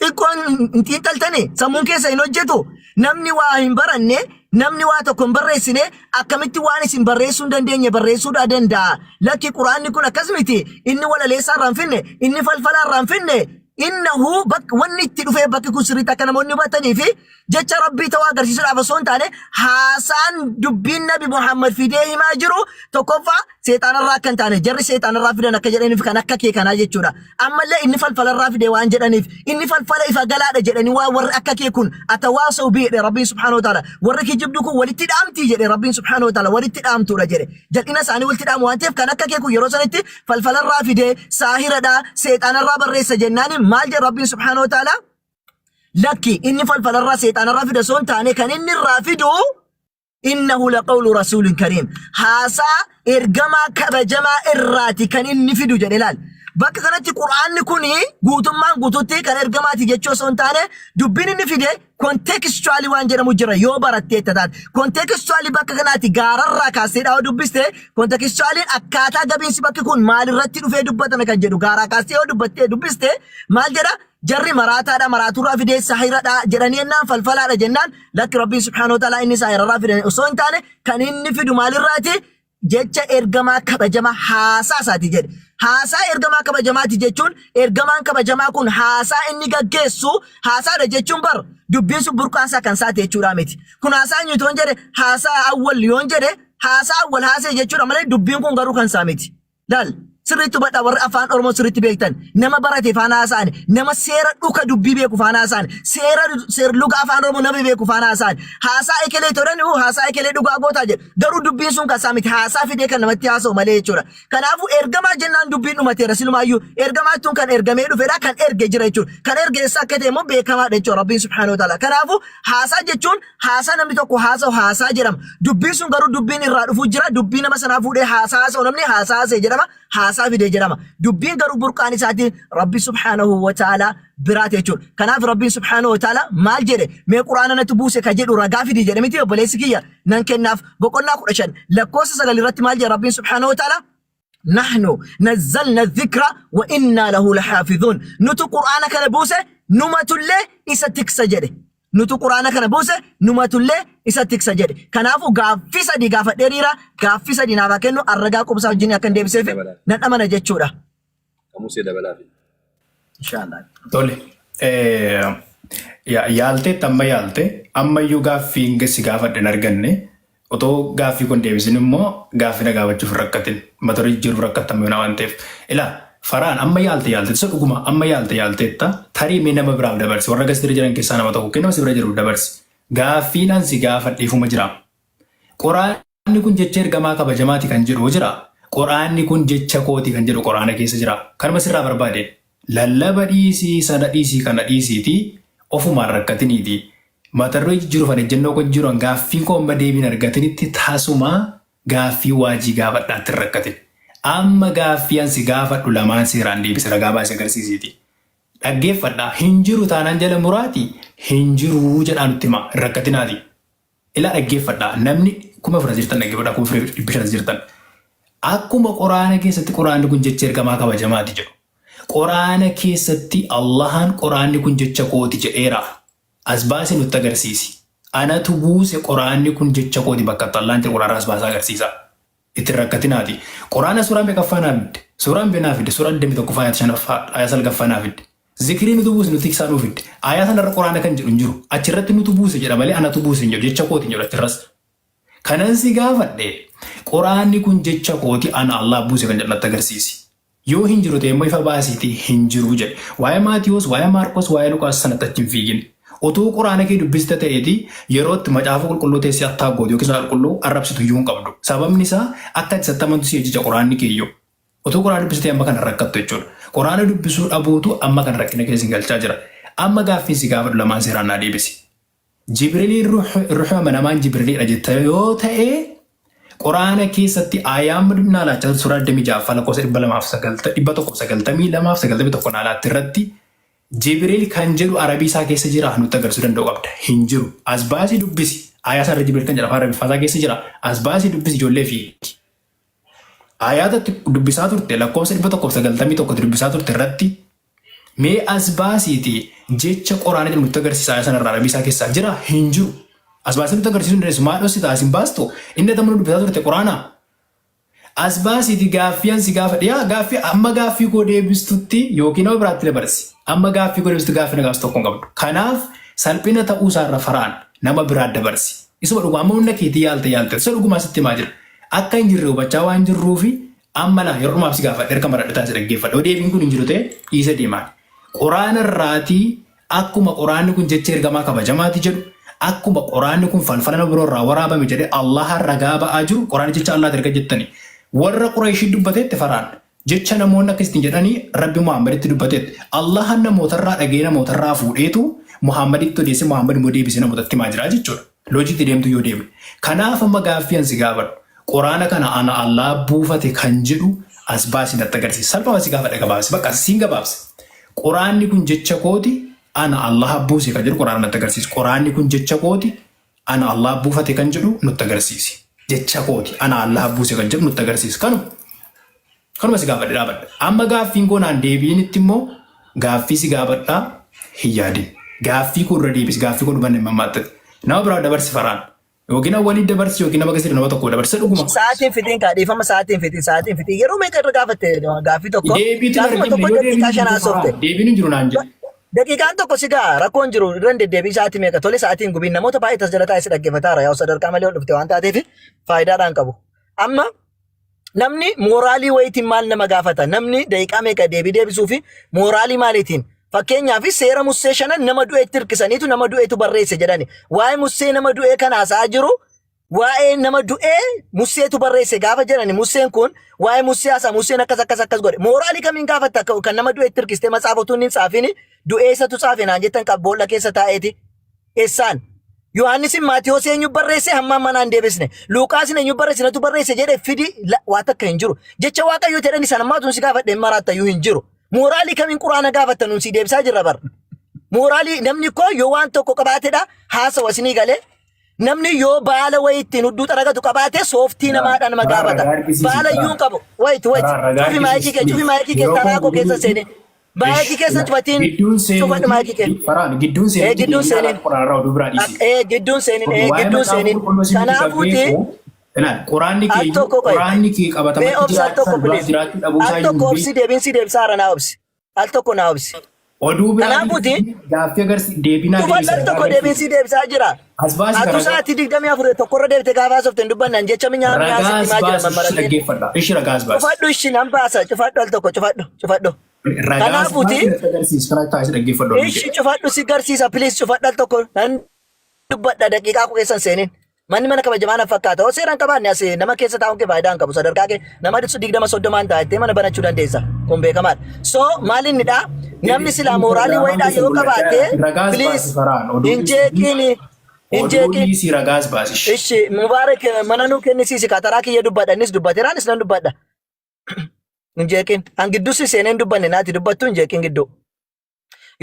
S2: Xiqqoon hin xiinxaltane sammuun keessa hin hojjetu namni waa hin baranne namni waa tokko hin barreessine akkamitti waan isin barreessuu hin dandeenye barreessuudhaa danda'a. Lakki Qur'aanni kun akkas miti inni walaleessaa irraa hin finne inni falfalaa irraa hin finne innahu wanni itti dhufee bakki kun sirriitti akka namoonni hubatanii fi jecha Rabbii ta'uu agarsiisuudhaaf osoo hin taane haasaan dubbiin Nabi Muhammad fidee himaa jiru tokkoffaa seexaanarraa akka hin taane jarri seexaanarraa fidan akka jedhaniif kan akka kee kanaa jechuudha. Ammallee inni falfalarraa fidee waan jedhaniif inni falfala ifa galaadha jedhanii waan warri akka kee kun atawaasau biidhe Rabbiin subhaanahu wa ta'ala warri kijibdu kun walitti dhaamtii jedhe Rabbiin subhaanahu wa ta'ala walitti dhaamtuudha jedhe jal'ina isaanii walitti dhaamu waan ta'eef kan akka kee kun yeroo sanitti falfalarraa fidee saahiradha seexaanarraa barreessa jennaani maal jedhe Rabbiin subhaanahu wa ta'ala lakki inni falfalarraa seexaanarraa fide son taane kan inni irraa fidu innahu laqawlu rasuulin kariim haasaa ergamaa kabajamaa irraati kan inni fidu jedhe ilaal. Bakka kanatti Qur'aanni kuni guutummaan guututti kan ergamaati jechuu osoo hin taane dubbiin inni fide kontekstuaalii waan jedhamu jira yoo barattee taate kontekstuaalii bakka kanaatti gaararraa kaastee dhawa dubbiste kontekstuaaliin akkaataa gabiinsi bakki kun maalirratti dhufee dubbatame kan jedhu gaaraa kaastee yoo dubbattee dubbiste maal jedha jarri maraataadha maraaturraa fidee saahiradha jedhanii ennaan falfalaadha jennaan lakki Rabbiin subhaanahu wa ta'ala inni saahirarraa fide osoo hin taane kan inni fidu maalirraati jecha ergamaa kabajamaa haasaa isaati jedhe. haasaa ergamaa kabajamaati jechuun ergamaan kabajamaa kun haasaa inni gaggeessu haasaadha jechuun bar dubbiin sun burqaasaa kan saate jechuudha miti. Kun haasaa inni yoon jedhe haasaa awwal yoon jedhe haasaa awwal haasee jechuudha malee dubbiin kun garuu kan saa miti. Laal sirriitti badha warri afaan Oromoo sirriitti beektan nama barate faana haasa'an nama seera dhuka dubbii beeku faana haasa'an seera luga afaan Oromoo nama beeku faana haasa'an haasaa ekelee tolan haasaa ekelee dhugaa gootaa jedhu garuu dubbiin sun kan saa miti haasaa fidee kan namatti haasa'u malee jechuudha. Kanaafuu ergamaa jennaan dubbiin dhumateera silumaayyuu ergamaan tun kan ergamee dhufedha kan erge jira jechuudha. Kan erge eessa akka ta'e immoo beekamaadha jechuudha Rabbiin subhaanahu wa ta'ala. Kanaafuu haasaa jechuun haasaa namni tokko haasa'u haasaa jedhama. Dubbiin sun garuu dubbiin irraa dhufuu jira dubbii nama sanaa fuudhee haasaa haasa'u namni haasaa haasa'e jedhama. Haasaa fidee jedhama. Dubbiin garuu burqaan isaatiin Rabbi subhaanahu wa ta'ala biraate jechuudha. Kanaaf Rabbiin subhaanahu wa ta'ala maal jedhe mee quraana natti buuse ka jedhu ragaa fidii jedhe miti obboleessi kiyya nan kennaaf boqonnaa 15 lakkoofsa 9 irratti maal jedhe Rabbiin subhaanahu wa ta'ala nahnu nazzalna dhikra wa inna lahu lahaafidhuun nutu quraana kana buuse numatullee isa tiksa jedhe. Nutu quraana kana buuse numatullee isa tiksa jedhe. Kanaafuu gaaffii sadii gaafadhee dhiira gaaffii sadii naaf kennu arragaa qubsaa wajjin akka deebiseef nan amana jechuudha.
S5: Kamusee dabalaafi.
S2: Inshallah.
S3: Tole. Yaalte amma yaalte ammayyuu gaaffii si gaafadhe hin arganne otoo gaaffii kun deebisin immoo gaaffii na gaafachuuf rakkatin mata duree jiru rakkatamu waan ta'eef ilaa faraan amma yaalte isa dhuguma amma yaalteetta tarii mee nama biraaf dabarsi warra gas jiran keessaa nama tokko kenna si bira jiru dabarsi gaaffiin ansi gaafadheefuma jira. Quraanni kun jecha ergamaa kabajamaati kan jedhu jira. Quraanni kun jecha kooti kan jedhu quraana keessa jira. Kanuma sirraa barbaade lallaba dhiisii sana dhiisii kana dhiisiiti ofumaan rakkatiniiti. Mata duree jiru fan ejjennoo kun jiru gaaffiin koo amma deebiin argatinitti taasuma gaaffii waajii gaafadhaatti rakkatin. Amma gaaffii ansi gaafadhu lamaan seeraan deebise ragaa baasee agarsiisiiti. Dhaggeeffadhaa hin jiru taanaan jala muraati hin jiru jedhaan nutti hima rakkatinaati. Ilaa dhaggeeffadhaa namni kuma fira jirtan dhaggeeffadhaa kuma fira dhibbishaas jirtan. Akkuma quraana keessatti quraanni kun jecha ergamaa kabajamaati jedhu. Quraana keessatti Allahaan quraanni kun jecha kooti jedheera. As baasee nutti agarsiisi. Anatu buuse quraanni kun jecha kooti bakka tallaan jiru quraana as baasaa agarsiisa. Itti rakkatinaati. Quraana suuraan beekaffaa naa fidde. Suuraan beenaa fidde. Suuraan 21 ayaa salgaffaa naa fidde. Zikirii nutu buuse nuti tiksaa nuu fidde. Ayaa sanarra quraana kan jedhu hin jiru. Achirratti nutu buuse jedha malee anatu buuse hin jiru jecha kooti hin jiru achirras. Kanan si gaafadhe quraanni kun jecha kooti ana Allah buuse kan jedhu natti agarsiisi. Yoo hin jiru ta'e immoo ifa baasiitii hin jiru jedhe. Waa'ee Maatiyoos, waa'ee Maarkos, waa'ee Luqaas sanatti achi hin fiigin. Utuu quraana kee dubbista ta'eeti yerootti macaafa qulqulluu teessee attaa goote yookiin qulqulluu arrabsitu iyyuu hin qabdu. Sababni isaa akka isatti amantu si eejicha quraanni keeyyoo. Utuu quraana dubbistee amma kana rakkattu jechuudha. Quraana dubbisuu dhabuutu amma kana rakkina keessa galchaa jira. Amma gaaffii si gaafadhu lamaan seeraan naa deebisi. Jibriiliin ruuxa amanamaan Jibriiliidha jetta yoo ta'e quraana keessatti aayaan madunaa laachaa suuraa 26 lakkoofsa 192 naalaatti irratti Jibriil kan jedhu arabii isaa keessa jira nutti agarsiisuu danda'u qabda. Hin jiru. As baasii dubbisi. Aayaa isaarra Jibriil kan jedhu afaan arabiffaasaa keessa jira. As baasii dubbisi ijoollee fi aayaatatti dubbisaa turte lakkoofsa 191 dubbisaa turte irratti mee as baasiiti jecha quraana jedhu nutti agarsiisa aayaa sanarra arabii isaa keessa jira hin jiru. As baasii nutti agarsiisuu hin dandeessu maal dhoosi taasisin baastu inni tamanu dubbisaa turte quraana. As baasiiti gaaffii ansi gaafadhe gaaffii amma gaaffii koo deebistutti yookiin nama biraatti dabarsi. Amma gaaffii koo deebistu gaaffii nagaas tokko hin qabdu. Kanaaf salphina ta'uu isaarra faraan nama biraa dabarsi. Isuma dhuguma amma humna keetii yaalte isa dhugumaa sitti himaa jira. Akka hin jirre hubachaa waan jirruufi amma laa yeroo dhumaaf si gaafadhe erga maradhataa si dhaggeeffadha. Yoo deebiin kun hin jiru ta'e dhiisa deemaa. Quraana irraatii akkuma quraanni kun jecha ergamaa kabajamaati jedhu akkuma quraanni kun falfala biroo irraa waraabame jedhee Allah ragaa ba'aa jiru quraanni jecha Allah erga jettani. Warra Qurayshii dubbateetti faraan jecha namoonni akkasitti jedhanii Rabbi Muhammaditti dubbateetti Allah namootarraa dhagee namootarraa fuudheetu Muhammaditti odeesse Muhammad immoo deebisee namootatti himaa jira jechuudha. Loojiitti deemtu yoo deemne. Kanaaf amma gaaffii ansi gaafadhu. Quraana kana ana Allah buufate kan jedhu as baasii natti agarsiisa. Salphama si gaafadha gabaabsi bakka siin gabaabsi. Quraanni kun jecha kooti ana Allah buuse kan jedhu quraana natti agarsiisa. Quraanni kun jecha kooti ana Allah buufate kan jedhu nutti agarsiisi. Jecha kooti ana Allah buuse kan jedhu nutti agarsiisa. Kanuma si gaafadhe dhaabadha. Amma gaaffiin koo naan deebiinitti immoo gaaffii si gaafadhaa hin yaadin. Gaaffii koo irra deebisi gaaffii koo dhumanne mammaattati. Nama biraa dabarsi faraan. Yookiin awwalii dabarsi yookiin nama keessatti nama tokko dabarsa dhuguma.
S2: Sa'aatiin fitiin kaadhiifama sa'aatiin fitiin yeroo meeqa irra gaafatte gaaffii tokko
S3: Deebiitu
S2: gaafuma
S3: arginu
S2: tokko
S3: yoo
S2: daqiiqaa shan haasofte.
S3: deebiin hin jiru naan jedhe.
S2: Daqiiqaan tokko sigaa rakkoon jiru irra deddeebii sa'aatii meeqa tole sa'aatiin gubiin namoota baay'ee tas jala taa'ee si dhaggeeffataara yaa sadarkaa malee ol dhufte waan taateef faayidaadhaan qabu. Amma namni mooraalii wayitiin maal nama gaafata namni daqiiqaa meeqa deebii deebisuu fi mooraalii maaliitiin fakkeenyaaf seera Musee shanan nama du'eetti hirkisaniitu nama du'eetu barreesse jedhani waa'ee Musee nama du'ee kan haasa'aa jiru waa'ee nama du'ee Museetu barreesse gaafa jedhani Museen kun waa'ee Musee haasaa Museen akkas godhe mooraalii kamiin gaafatta kan nama du'eetti hirkistee matsaafotuun hin tsaafini du'eessatu tsaafe naan jettan qabboolla keessa taa'eeti eessaan Yohaannisin Maatiyos eenyu barreesse hamma manaan deebisne Luuqaasin eenyu barreessinetu barreesse jedhe fidi waa takka hin jiru jecha waaqayyo jedhani sana maatuun si gaafadhe maraattayyuu hin jiru mooraalii kamiin quraana gaafattan si deebisaa jirra bar mooraalii namni koo yoo waan tokko qabaatedha haasawa isinii galee namni yoo baala wayittiin hudduu xaragatu qabaate sooftii namaadhaan nama gaafata baala iyyuu qabu cufi maayikii kee karaa koo keessa seene baay'ee keessa cufatiin cufadhu maayikii kee
S3: Gidduun seenin
S2: kanaafuuti
S3: Quraanni kee qabatama
S2: al tokko obsi deebiinsi deebisaa hara naa obsi al tokko naa obsi
S3: oduu
S2: kanaafuuti
S3: gaaffii agarsi deebinaa
S2: al tokko deebiinsi deebisaa jira atu sa'aatii 24 tokkorra deebite gaafaa softe hin dubbannan jecha minyaasitti maa jira mammaratee cufadhu ishi nan baasa cufadhu al tokko cufadhu kanaafuuti ishi cufadhu si garsiisa piliis cufadhu al tokko nan dubbadha daqiiqaa koo keessan seenin manni mana kabajamaa na fakkaata oo seeraan qabaanne as nama keessa taa'uun kee faayidaa hin qabu sadarkaa kee nama dhibsu 20-30 taa'ettee mana banachuu dandeessa kun beekamaadha so maalinnidha namni silaa mooraalii wayiidhaa yoo qabaate piliis injeeqiin ishi mubaarak mana nuu kennisiisi kataraa kiyya dubbadha innis dubbateeraanis nan dubbadha injeeqiin an gidduusi seeneen dubbanne naati dubbattu injeeqiin gidduu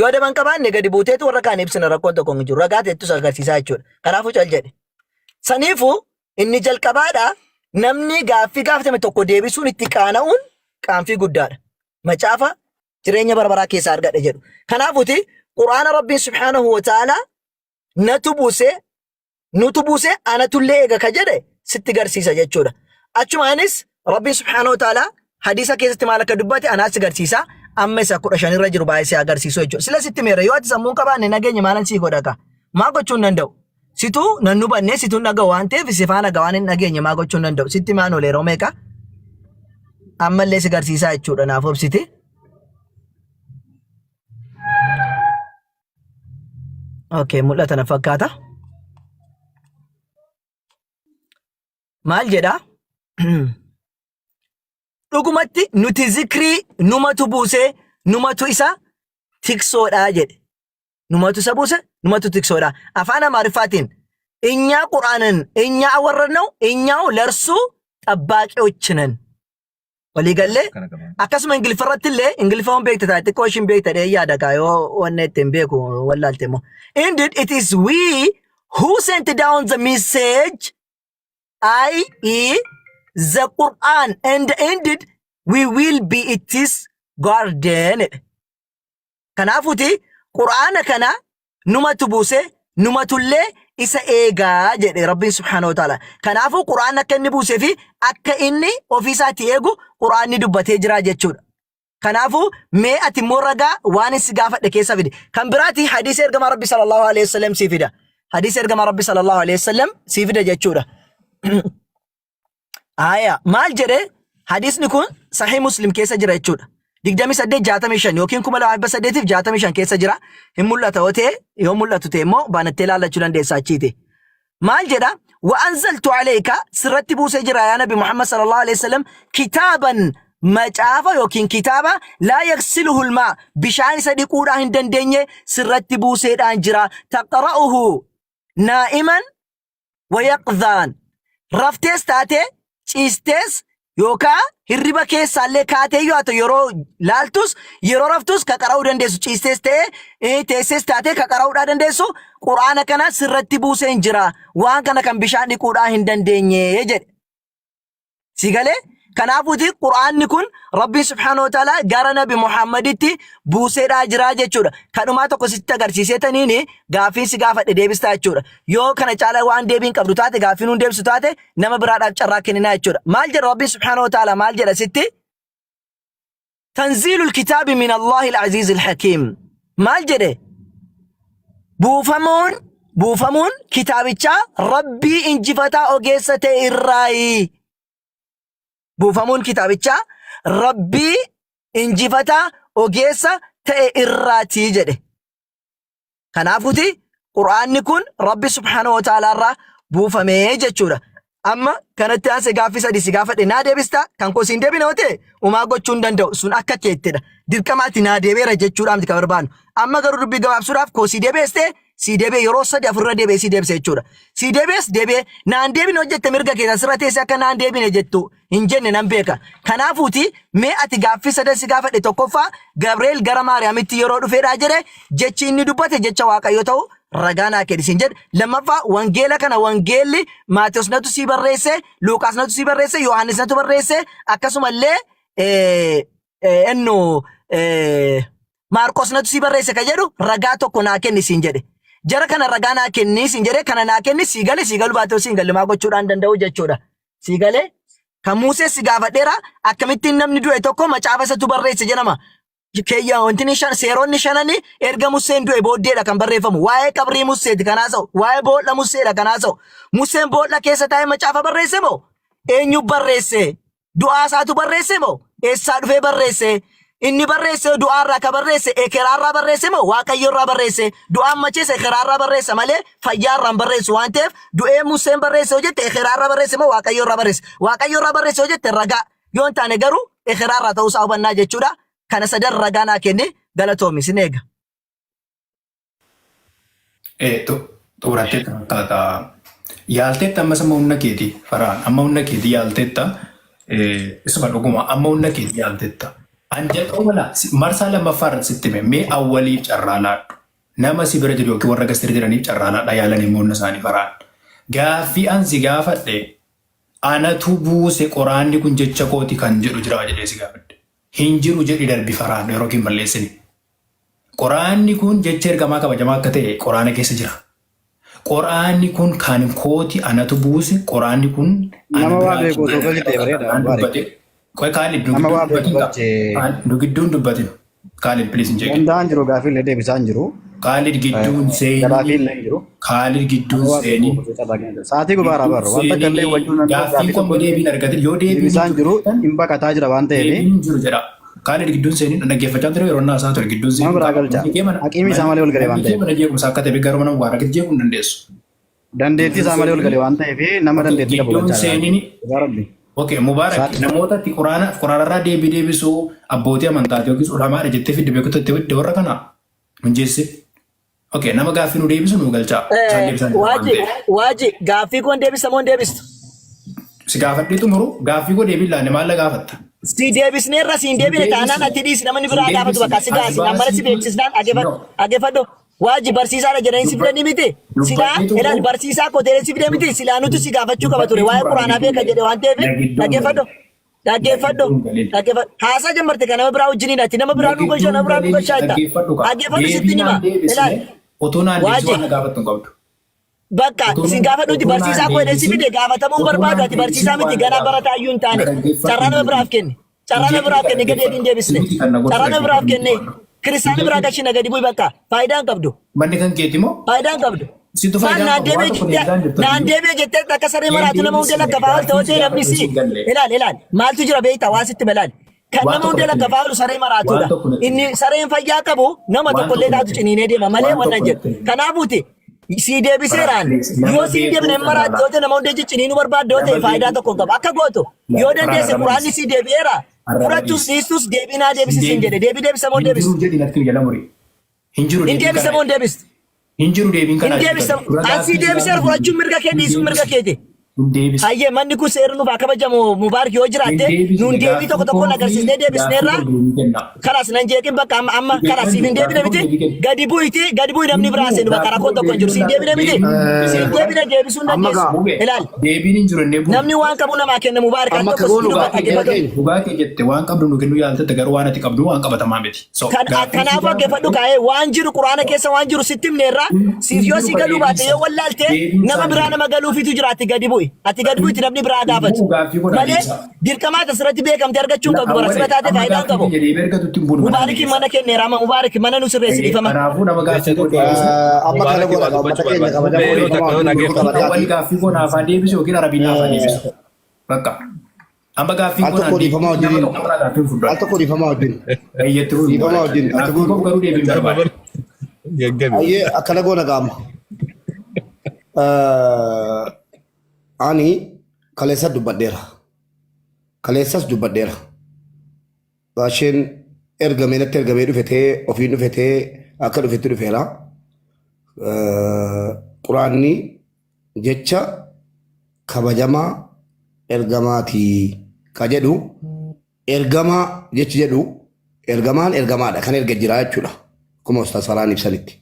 S2: yoo daban qabaanne gadi buuteetu warra kaan ibsina rakkoon tokko hin jiru ragaa teettus agarsiisaa jechuudha kanaafuu cal jedhe saniifu inni jalqabaadha namni gaaffii gaafatame tokko deebisuun itti qaana'uun qaanfii guddaadha macaafa jireenya barbaraa keessaa argadhe jedhu kanaafuuti quraana rabbiin subhaanahu wa ta'ala nutu buuse anatullee eega ka jedhe sitti garsiisa jechuudha achumaanis rabbiin subhaanahu wa ta'ala hadiisa keessatti maal akka dubbate anaas garsiisa amma isa 15 irra jiru baay'ee si agarsiisu jechuudha sila sitti meera yoo ati sammuun qabaanne nageenya maalan sii godha ka maa gochuun danda'u situ nan hubanne situ naga waan ta'eef si faana gawaan hin dhageenye maa gochuun danda'u sitti maan olee roomeeka ammallee si garsiisaa jechuudha naaf obsiti okay mul'ata na fakkaata maal jedha dhugumatti nuti zikrii numatu buusee numatu isa tiksoodha jedhe numatu isa buuse numatu tiksoodha afaan amaariffaatiin እኛ ቁርአንን እኛ አወረድነው እኛው ለርሱ ጠባቂዎች ነን ወሊገለ አከስመ እንግሊፈረትለ እንግሊፋውን ቤክተ ታጥቆሽን ቤክተ ደያዳጋ ወነትን ቤኩ ወላልተሞ indeed it is we who sent down the message i.e. the Quran and indeed we will be its guardian kanafuti Qur'ana kana numatu buse numatulle isa eegaa jedhe rabbiin subhaanahu wa ta'ala kanaafuu quraana akka inni buusee fi akka inni ofiisaatti eegu quraanni dubbatee jira jechuudha kanaafuu mee ati immoo ragaa waan si gaafadhe keessa fide kan biraati hadiisa ergamaa rabbi sallallahu alaihi wasallam si fida hadiisa ergamaa rabbi sallallahu alaihi wasallam si fida jechuudha aya maal jedhe hadiisni kun sahih muslim keessa jira jechuudha 2865 yookiin 2865 keessa jira hin mul'ata otee yoo mul'atu ta'e immoo baanattee laallachuu dandeessa achiiti maal jedha wa anzaltu alayka sirratti buusee jira yaa nabi muhammad sallallahu alayhi wasallam kitaaban macaafa yookiin kitaaba laa yaghsiluhu almaa bishaan isa dhiquudhaa hin dandeenye sirratti buuseedhaan jira taqra'uhu naa'iman wa yaqdhaan raftees taate ciistees yookaa hirriba keessaallee kaatee yoo ati yeroo laaltus yeroo raftus ka qara'uu dandeessu ciistees ta'ee teessees taatee ka qara'uudhaa dandeessu quraana kana sirratti buusee jira waan kana kan bishaan dhiquudhaa hin dandeenye jedhe si galee Kanaafuuti Qur'aanni kun Rabbi subhaanahu wa ta'ala gara Nabi Muhammaditti buuseedhaa jira jechuudha. Kadhumaa tokko sitti agarsiisetaniini gaaffii si gaafadhe deebistaa jechuudha. Yoo kana caalaa waan deebiin qabdu taate gaaffii nuun deebisu taate nama biraadhaaf carraa kenninaa jechuudha. Maal jedha Rabbi subhaanahu wa ta'ala maal jedha sitti? Tanziilul kitaabi min Allahi al-aziiz al-hakiim. Maal jedhe? Buufamuun kitaabichaa Rabbii injifataa ogeessa ta'e irraayi. Buufamuun kitaabichaa Rabbii injifataa ogeessa ta'e irraatii jedhe. Kanaafuuti Qur'aanni kun Rabbi subhaanahu wa ta'ala irraa buufamee jechuudha. Amma kanatti aansee gaaffii sadii si gaafadhe naa deebista kan koo siin deebine hote umaa gochuu hin danda'u sun akka keettedha. Dirqamaatti naa deebeera jechuudha miti kan barbaannu. Amma garuu dubbii gabaabsuudhaaf koo si deebeeste si deebee yeroo sadii afurra deebee si deebise jechuudha. Si deebees deebee naan deebine hojjette mirga keessa sirra teesse akka naan deebine jettu hin jenne nan beeka. Kanaafuuti mee ati gaaffii sadan si gaafadhe tokkoffaa Gabriel gara Maariyaamitti yeroo dhufeedhaa jedhe jechi inni dubbate jecha Waaqayyo ta'u ragaa naa kennisin jedhe. Lammaffaa wangeela kana wangeelli Maatiyos natu si barreesse, Luuqaas natu si barreesse, Yohaannis natu barreesse akkasumallee Maarqos natu si barreesse ka jedhu ragaa tokko naa kennisin jedhe. Jara kana ragaa naa kennisin jedhe kana naa kenni si galee si galu baatee si galle maa gochuudhaan danda'u jechuudha. Si galee kan Musee si gaafadheera akkamittiin namni du'e tokko macaafa isatu barreesse jedhama. Keeyyaa wanti seeronni shanani erga Museen du'e booddeedha kan barreeffamu. Waa'ee qabrii Museeti kanaa ta'u, waa'ee boolla Museedha kanaa ta'u. Museen boolla keessa taa'ee macaafa barreesse moo? Eenyu barreesse? Du'aa isaatu barreesse moo? Eessaa dhufee barreesse? Inni barreesse du'aarraa ka barreesse ekeraarraa barreesse moo Waaqayyoorraa barreesse? Du'aan macheessa ekeraarraa barreessa malee fayyaarraan barreessu waan ta'eef du'ee Museen barreesse hojjette ekeraarraa barreesse moo Waaqayyoorraa barreesse? Waaqayyoorraa barreesse hojjette ragaa yoo hin taane garuu ekeraarraa ta'uusaa hubannaa jechuudha. Kana sadan ragaa naa kenne galatoomi sin eega.
S3: Xurattee taata yaalteetta ammas amma humna keetii faraan amma humna keetii yaalteetta isuma dhuguma amma humna keetii yaalteetta. Anjaqoo mala marsaa lammaffaa irratti sitti mee awwaliif carraa laadhu. Nama si bira jiru yookiin warra gastiri jiraniif carraa laadha yaalanii moonna isaanii faraan. Gaaffii ansi gaafadhe anatu buuse qoraanni kun jecha kooti kan jedhu jira jedhee si gaafadhe. Hin jiru jedhi darbi faraan yeroo kin balleessini. Qoraanni kun jecha ergamaa kabajamaa akka ta'e qoraana keessa jira. Qoraanni kun kan kooti anatu buuse qoraanni kun
S6: nama waa beeku osoo ta'e bareeda.
S3: Koi Khalid nu gidduun dubbatin. Khalid please hin jeeqe.
S6: Danda'an jiru gaaffii illee deebisaa hin jiru.
S3: Khalid gidduun seeni. Khalid gidduun seeni.
S6: Sa'aatii gubaaraa barru wanta gallee wajjin nan
S3: gaaffii kun deebiin argatin yoo
S6: deebisaa hin jiru hin baqataa jira waan ta'eef.
S3: Deebiin jiru jedha. Khalid gidduun seeni dhaggeeffachaa ture yeroo naasaa ture gidduun seeni.
S6: Nama biraa galcha. Haqiimii isaa malee ol galee waan ta'eef.
S3: Mana jeequmsa akka ta'e garuu nama waa rakkate jeequu hin dandeessu.
S6: Dandeettii isaa malee ol galee waan ta'eef nama dandeettii qabu
S3: galchaa. Oke, Mubarak. Namoota ti Quraanarraa deebisuu abbootii amantaati yookiin ulamaadha jettee fidde beekutti itti warra kana minjeesse. Oke, nama gaaffii nu deebisu nu galchaa.
S2: Waaji gaaffii kun deebisa moo deebistu?
S3: Si gaafadhii xumuru gaaffii kun deebii laanne maal la gaafatta?
S2: Si deebisneerra si hin deebine taanaan ati dhiisi namni biraa gaafatu bakka si gaasi namara si beeksisnaan ageeffadhu. Waaji barsiisaadha jedhanii si fidanii miti. Silaa ilaali barsiisaa koteelee si fidee miti. Silaa nuti si gaafachuu qaba ture. Waa'ee quraanaa beeka jedhe waan ta'eef dhaggeeffadhu. Haasaa jammarte kan nama biraa wajjiniin ati nama biraa nu golchaa nama biraa nu golchaa jetta. Dhaggeeffadhu sitti nima. Ilaali. Bakka si gaafadhuuti barsiisaa koteelee si fide gaafatamuu barbaadu ati barsiisaa miti ganaa barataa iyyuu hin taane. Carraa nama biraaf kenne. Carraa nama biraaf kenne gadi hin deebisne. Carraa nama biraaf kenne. Kiristaanni biraa gashina gadi bu'i bakka faayidaan qabdu.
S3: Manni kan keeti moo?
S2: Faayidaan qabdu. Naan deebee jettee akka saree maraatu nama hundee lakka faa'al ta'uu namni si. Ilaali maaltu jira beektaa waan sitti malaali. Kan nama hundee lakka faa'alu saree maraatudha. Inni sareen fayyaa qabu nama tokkollee taatu ciniinee deema malee wannan jedhu. Kanaafuuti si deebiseeraan yoo si deebine maraatu yoo ta'e nama hundee ciniinuu barbaadde yoo ta'e faayidaa tokko qaba akka gootu yoo dandeesse quraanni si deebi'eera. Furatus Yesus deebinaa deebisisin jedhe deebisa moo deebistu? Hin deebisa moo deebistu?
S3: Hin jiru deebiin kana.
S2: Hin deebisa. Asii deebiseera furachuun mirga kee dhiisuun mirga keeti.
S3: deebis.
S2: Ayyee manni kun seerri nuuf akka kabajamu Mubaarak yoo jiraatte nuun deebii tokko tokkoon agarsiisnee deebisneerra. Karaas nan jeeqin bakka amma karaas siin deebine miti gadi bu'iti namni biraa seenu bakka rakkoon tokko hin jiru siin deebine miti siin deebine deebisuun dandeessu. Ilaali.
S3: Deebiin hin jiru
S2: namni waan qabu namaa kenna Mubaarak kan tokko siin
S3: dhugaa kee jette waan qabdu nu kennu yaaltette garuu waan ati qabdu waan qabatamaa miti.
S2: Kanaaf dhaggeeffadhu kaa'ee waan jiru quraana keessa waan jiru sitti himneerra siif yoo si galuu baate yoo wallaalte nama biraa nama galuufitu jiraatti gadi bu'i ati gadi bu'itti namni biraa gaafatu malee dirqamaata asirratti beekamte argachuun qabdu bara sirra taate faayidaa hin qabu. Mubaarakiin mana kenneera amma Mubaarak mana nu sirreessi dhiifama.
S3: Kanaafuu nama gaaffii godhe
S4: amma kana godha uummata keenya
S3: wali gaaffii koo naaf haa deebisu yookiin arabiin naaf haa deebisu. Bakka. Amma gaaffii koo
S4: al tokko dhiifamaa wajjin al tokko dhiifamaa wajjin dhiifamaa wajjin
S3: gaaffii koo garuu deebiin barbaade.
S4: Ayyee akkana goona qaama. Ani kaleessas dubbadheera. Kaleessas dubbadheera. Baasheen ergamee natti ergamee dhufetee ofiin dhufetee akka dhufetti dhufeera. Quraanni jecha kabajamaa ergamaatii ka jedhu ergamaa jechi jedhu ergamaan ergamaadha kan erga jira jechuudha. Kuma Ustaaz Faraan ibsanitti.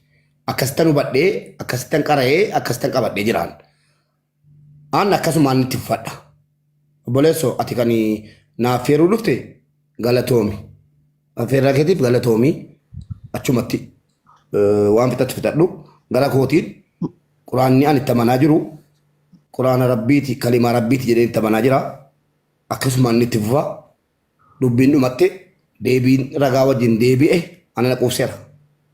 S4: Akkasitti hubadhee akkasitti qara'ee akkasitti qabadhee jiraan. Aan akkasumaan itti uffadha. Obboleessoo ati kan naaf feeruu dhufte galatoomi. Affeerraa keetiif galatoomi achumatti waan fixatti fixadhu gara kootiin quraanni ani itti amanaa jiru quraana rabbiiti kalimaa rabbiiti jedhee itti amanaa jira. Akkasumaan itti fufa dubbiin dhumatte deebiin ragaa wajjin deebi'e ana na quufseera.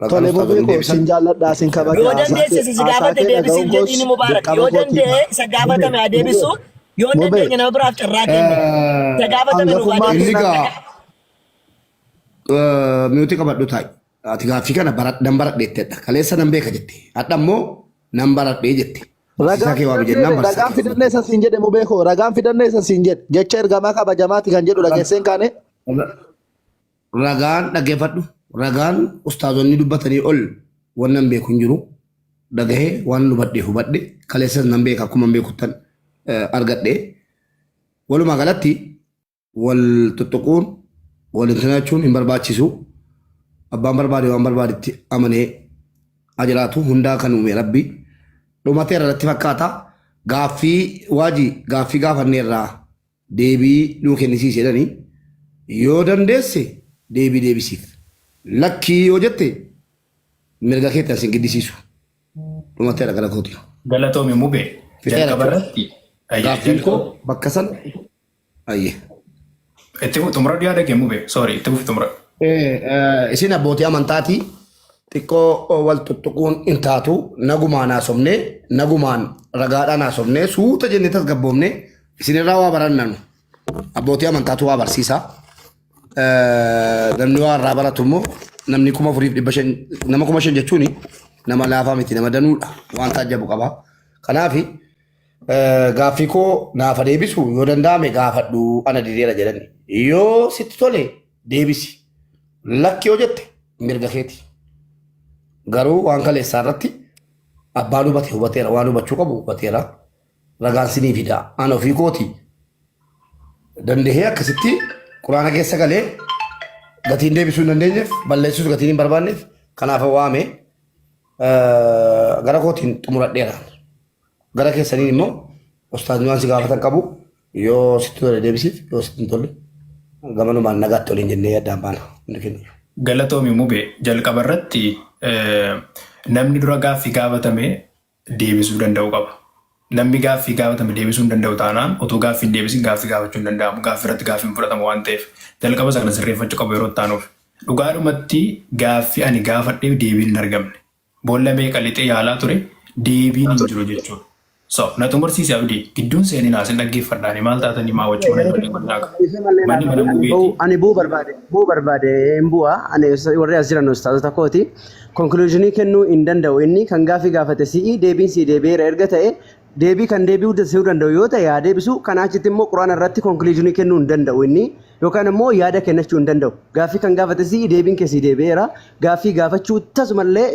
S8: Tole bobeeko sin jaalladhaa sin kabajaa.
S2: Yoo dandeesse si gaafate deebisiin jedhiin Mubaarak yoo danda'e isa gaafatame haa deebisu yoo dandeenye nama biraaf carraa kenne isa gaafatame nu baadiyyaa.
S4: Miuti qabadhu ta'i. Ati gaaffii kana nan baradheettedha. Kaleessa nan beeka jette. Hadha immoo nan baradhee jette.
S8: Ragaan fidannee isa siin jedhe bobeeko ragaan fidannee isa siin jedhe jecha ergamaa kabajamaati kan jedhu dhageesseen kaane.
S4: Ragaan dhaggeeffadhu. Ragaan ustaazonni dubbatanii ol waan nan beeku hin jiru. Dhagahee waan hubadhee hubadhe kaleessas nan beeka akkuma beekuttan argadhe. Walumaa galatti wal tuttuquun wal intanachuun hin barbaachisu. Abbaan barbaade waan barbaadetti amanee ajiraatu hundaa kan uume rabbi. Dhumatee irratti fakkaata gaaffii waajii gaaffii gaafanneerraa deebii nuu kennisiis jedhanii yoo dandeesse deebii deebisiif. Lakkii yoo jette mirga keetti asin giddisiisu. Dhumatee gara kooti.
S3: Galatoomi mubee. Jalqabarratti.
S4: Gaaffiin koo bakka san ayyee.
S3: Itti xumura dhiyaata kee mubee. Sorry itti fufi xumura.
S4: Isin abbootii amantaati xiqqoo wal tuttuquun hin taatu nagumaan haasofnee nagumaan ragaadhaan haasofnee suuta jennee tasgabboomnee isinirraa waa barannanu. Abbootii amantaatu waa barsiisa. Namni waa irraa baratu immoo namni 4,500 nama 5,000 jechuun nama laafaa miti nama danuudha waan taajjabu qaba. Kanaaf gaaffii koo naafa deebisu yoo danda'ame gaafadhu ana dideera jedhani. Yoo sitti tole deebisi. Lakki yoo jette mirga keeti. Garuu waan kaleessaa irratti abbaan hubate hubateera waan hubachuu qabu hubateera. Ragaan sinii fida. Ana ofii kooti dandahee akkasitti quraana keessa galee gatiin deebisuu hin dandeenyeef balleessuus gatiin hin barbaanneef kanaaf waame gara kootiin xumuradheera. Gara keessaniin immoo ustaazni waan si gaafatan qabu yoo sitti tole deebisiif yoo sitti hin tolle gamanumaan nagaatti waliin jennee yaadaan baana.
S3: Galatoomi mubee jalqaba irratti namni dura gaaffii gaafatame deebisuu danda'u qaba. Namni gaaffii gaafatame deebisuu hin danda'u taanaan otoo gaaffii hin deebisin gaaffii gaafachuu hin danda'amu. Gaaffii irratti gaaffii hin fudhatamu waan ta'eef jalqaba sana sirreeffachuu qabu yeroo taanuuf. Dhugaadhumatti gaaffii ani gaafadheef deebiin hin argamne. Boolla meeqa lixee yaalaa ture deebiin hin jiru jechuudha. So na xumursiise abdii gidduun seenii naasin dhaggeeffadhaani maal taatanii maa wachuu mana ijoollee godhaaqa. Manni mana mubeeti.
S9: Ani buu barbaade hin bu'a ani warri as jiran ustaazota kooti. Konkuluuzinii kennuu hin danda'u inni kan gaaffii gaafate si'i deebiin si'i deebi'eera erga ta'e deebii kan deebi'uu danda'u yoo ta'e yaa deebisu kanaa achitti immoo quraana irratti konkuluuzinii kennuu hin danda'u inni yookaan immoo yaada kennachuu hin danda'u. Gaaffii kan gaafates deebiin keessi deebi'eera. Gaaffii gaafachuu tasumallee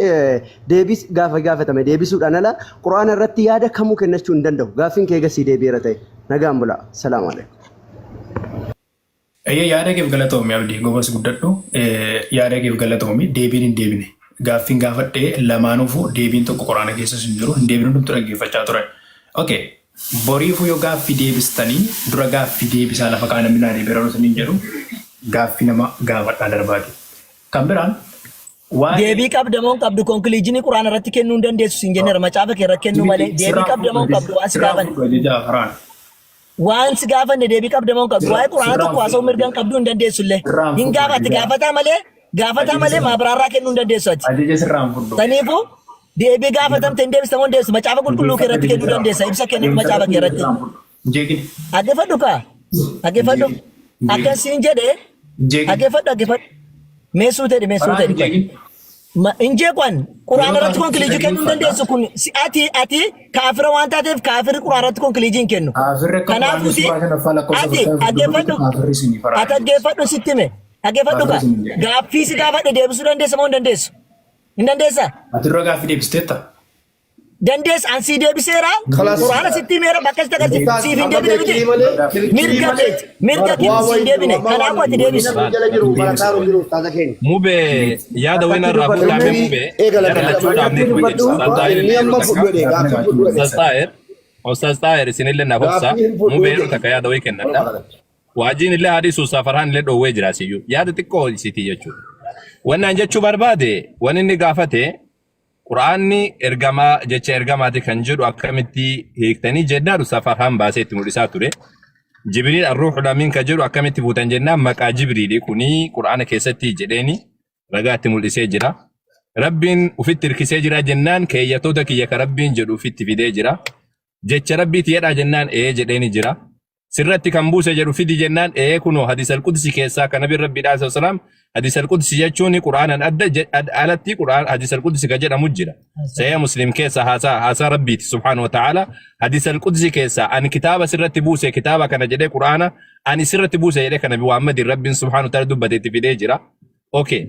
S9: deebii gaafatame deebisuudhaan ala quraana irratti yaada kamuu kennachuu hin danda'u. Gaaffiin kee gasii deebi'eera ta'e nagaan bula. Salaamu alaikum.
S3: Yaada keef galatoomi abdii gobas guddadhu yaada keef galatoomi deebiin hin deebine gaaffiin gaafadhee lamaanuufu deebiin tokko quraana keessas hin jiru hin deebinu dhumtu dhaggeeffachaa ture. Okay. Boriifu yoo gaaffii deebistanii dura gaaffii deebisaa lafa kaana minaa deebiraa saniin jedhu gaaffii nama gaafadhaa darbaati. Kan biraan
S2: deebii qabdamoon qabdu konkuluuzinii quraana irratti kennuu hin dandeessu siin jennee macaafa kee irratti kennuu malee deebii qabdamoon qabdu waan si gaafanne. Waan si gaafanne deebii qabdamoon qabdu waa'ee quraana tokko haasa'uu mirgaan qabduu hin dandeessu illee hin gaafatti gaafataa malee maabiraarraa kennuu hin dandeessu ati.
S3: Ajaja sirraan fudhu.
S2: Saniifuu deebii gaafatamte hin deebista moo deebisu macaafa qulqulluu kee irratti kennuu dandeessa ibsa kennu macaafa kee irratti. Dhaggeeffadhu kaa dhaggeeffadhu akkasiin jedhee dhaggeeffadhu meessuu ta'e. Injee kwan quraana irratti konkuluuzii kennuu hin dandeessu kun ati kaafira waan taateef kaafirri quraana irratti konkuluuzii hin kennu. Kanaafuu ati dhaggeeffadhu sitti hime dhaggeeffadhu kaa gaaffii si gaafadhe deebisuu dandeessa moo hin dandeessu? Hin dandeessaa?
S3: Ati dura gaaffii deebisteetta?
S2: Dandeessa ansii deebiseera quraana sitti himeera bakka sitti agarsiisa siif hin deebine miti mirga keetti siif deebine kanaafuu ati deebisu.
S5: Mube yaada wayna irraa fuudhamee mube yaada lachuudhaaf Ustaz Tahir isinillee naaf obsa mube yeroo takka yaada wayii kennadha. Waajiin illee hadiisuu safaraan illee dhoowwee jira siyyuu yaada xiqqoo isiitii jechuudha. Wannan jechuu barbaade waan inni gaafate Quraanni ergamaa jecha ergamaati kan jedhu akkamitti hiiktanii jennaan safaraan baasee itti mul'isaa ture. Jibriil ar-ruuhul amiin kan jedhu akkamitti fuutan jennaan maqaa Jibriilii kuni Quraana keessatti jedheeni ragaa itti mul'isee jira. Rabbiin ufitti hirkisee jira jennaan keeyyatoota kiyya ka Rabbiin jedhu ufitti fidee jira. Jecha Rabbiiti jedhaa jennaan jedheeni jira. Sirratti kan buuse jedhu fidi jennaan kunoo hadiis al-Qudsi keessaa kan Nabi Rabbi sallallahu alaihi wasallam hadiis al-Qudsi jechuun Quraanan alatti Quraan hadiis al-Qudsi ka jedhamu jira. Sahih Muslim keessa haasaa Rabbiiti subhanahu wa ta'ala hadiis al-Qudsi keessa ani kitaaba sirratti buuse kitaaba kana jedhee Quraana ani sirratti buuse jedhee kan Nabi Muhammad Rabbiin subhanahu wa ta'ala dubbateetti fidee jira. Okay.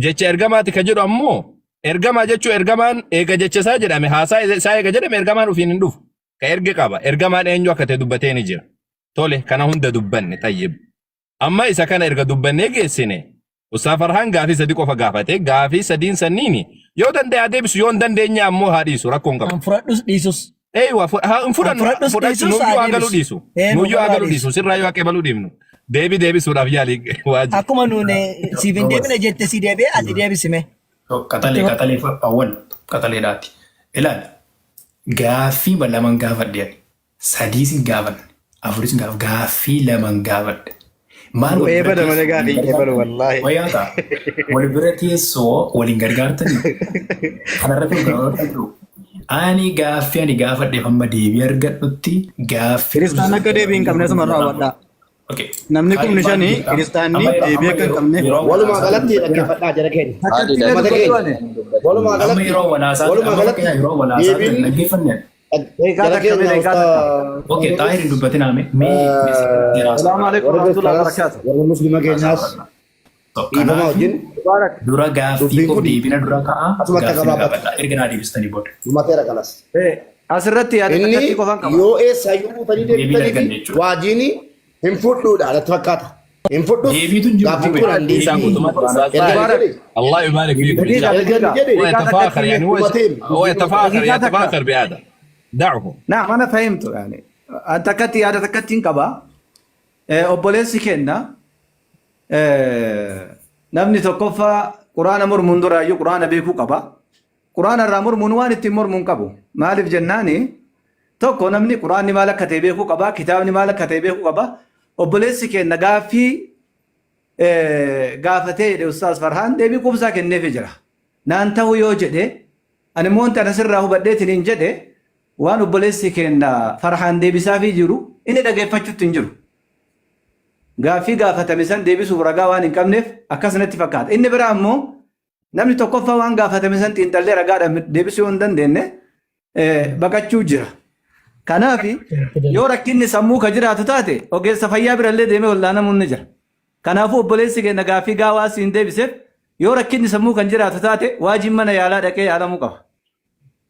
S5: Jecha ergamaati ka jedhu ammoo ergamaa jechuu ergamaan eega jecha isaa jedhame haasaa isaa eega jedhame ergamaan ufiin hin dhufu. Ka erge qaba ergamaan eenyu akka ta'e dubbatee ni jira. Tole kana hunda dubbanne tayyib. Amma isa kana erga dubbannee geessine Ustaz Farhaan gaafii sadii qofa gaafate gaafii sadiin sanniini yoo danda'e deebisu yoo hin dandeenye ammoo haa dhiisu rakkoon qaba.
S2: Fudhadhus dhiisus.
S5: Fudhadhu nuyyuu hagalu dhiisu. Nuyyuu hagalu dhiisu sirraa yoo haqee baluu dhiibnu. Deebisuudhaaf yaalii waajjira.
S2: Akkuma nuuni siif hin deebine jette si deebi'ee ati deebisime.
S3: Qaxalee awwal qaxaleedhaati. Ilaali gaaffii lamaan gaafadhe sadii sin gaafadhe. Afuris gaaffii lamaan gaafadhe. Maal
S6: eebada malee gaaffii eebada wallaahi.
S3: Wayaata wal bira teessoo waliin gargaartanii kanarratti gargaaruu. Ani gaafadheef amma deebii argadhutti gaaffii.
S6: Kiristaanni akka deebii hin qabne asuma raawwadhaa. Namni kun shani kiristaanni deebii akka hin qabne.
S4: Walumaa galatti dhaggeeffadhaa jara keenya. Walumaa galatti deebiin
S3: dhaggeeffannee. Oke, Tahir dubbatin ame.
S6: Assalamualaikum warahmatullahi wabarakatuh.
S4: Warra muslima keenyaas dhiifama wajjin
S3: dura gaaffii koo deebina dura ka'a gaaffii gaafadha erga naa deebistanii booda.
S4: Dhumateera kanas.
S6: Asirratti yaada takkatti qofaan qaba.
S4: Yoo eessaayyuu buutanii deebitanii waajiini hin fudhuudha natti fakkaata. Hin fudhu gaaffii kun an
S5: الله يبارك فيك ويتفاخر يعني ويتفاخر بهذا دعه.
S10: نعم أنا فهمت يعني أنت كتي هذا تكتين كبا أبوليسي كنا نبني تقفى قرآن مر منذ رايو قرآن بيكو كبا قرآن الرامر منوان التمر منكبو مالف جناني توكو نبني قرآن مالك كتبيكو كبا كتاب مالك كتبيكو كبا أبوليسي كنا غافي غافتي أستاذ فرحان دبي كوبسا كنه فجرا نانتهو يوجده أنا مونت أنا سره بديت ننجده waan obboleessi keenya Farhaan deebisaa fi jiru inni dhaggeeffachuutti hin jiru. Gaaffii gaafatame san deebisuuf ragaa waan hin qabneef akkasumatti fakkaata. Inni biraa immoo namni tokkoffaa waan gaafatame san xiinxallee ragaadhaan deebisuu yoo hin dandeenye baqachuu jira. Kanaaf yoo rakkinni sammuu ka jiraatu taate ogeessa fayyaa birallee deemee wallaanamuun ni jira. Kanaafuu obboleessi keenya gaaffii gaawaa siin deebiseef yoo rakkinni sammuu kan jiraatu taate waajiin mana yaalaa dhaqee yaalamuu qaba.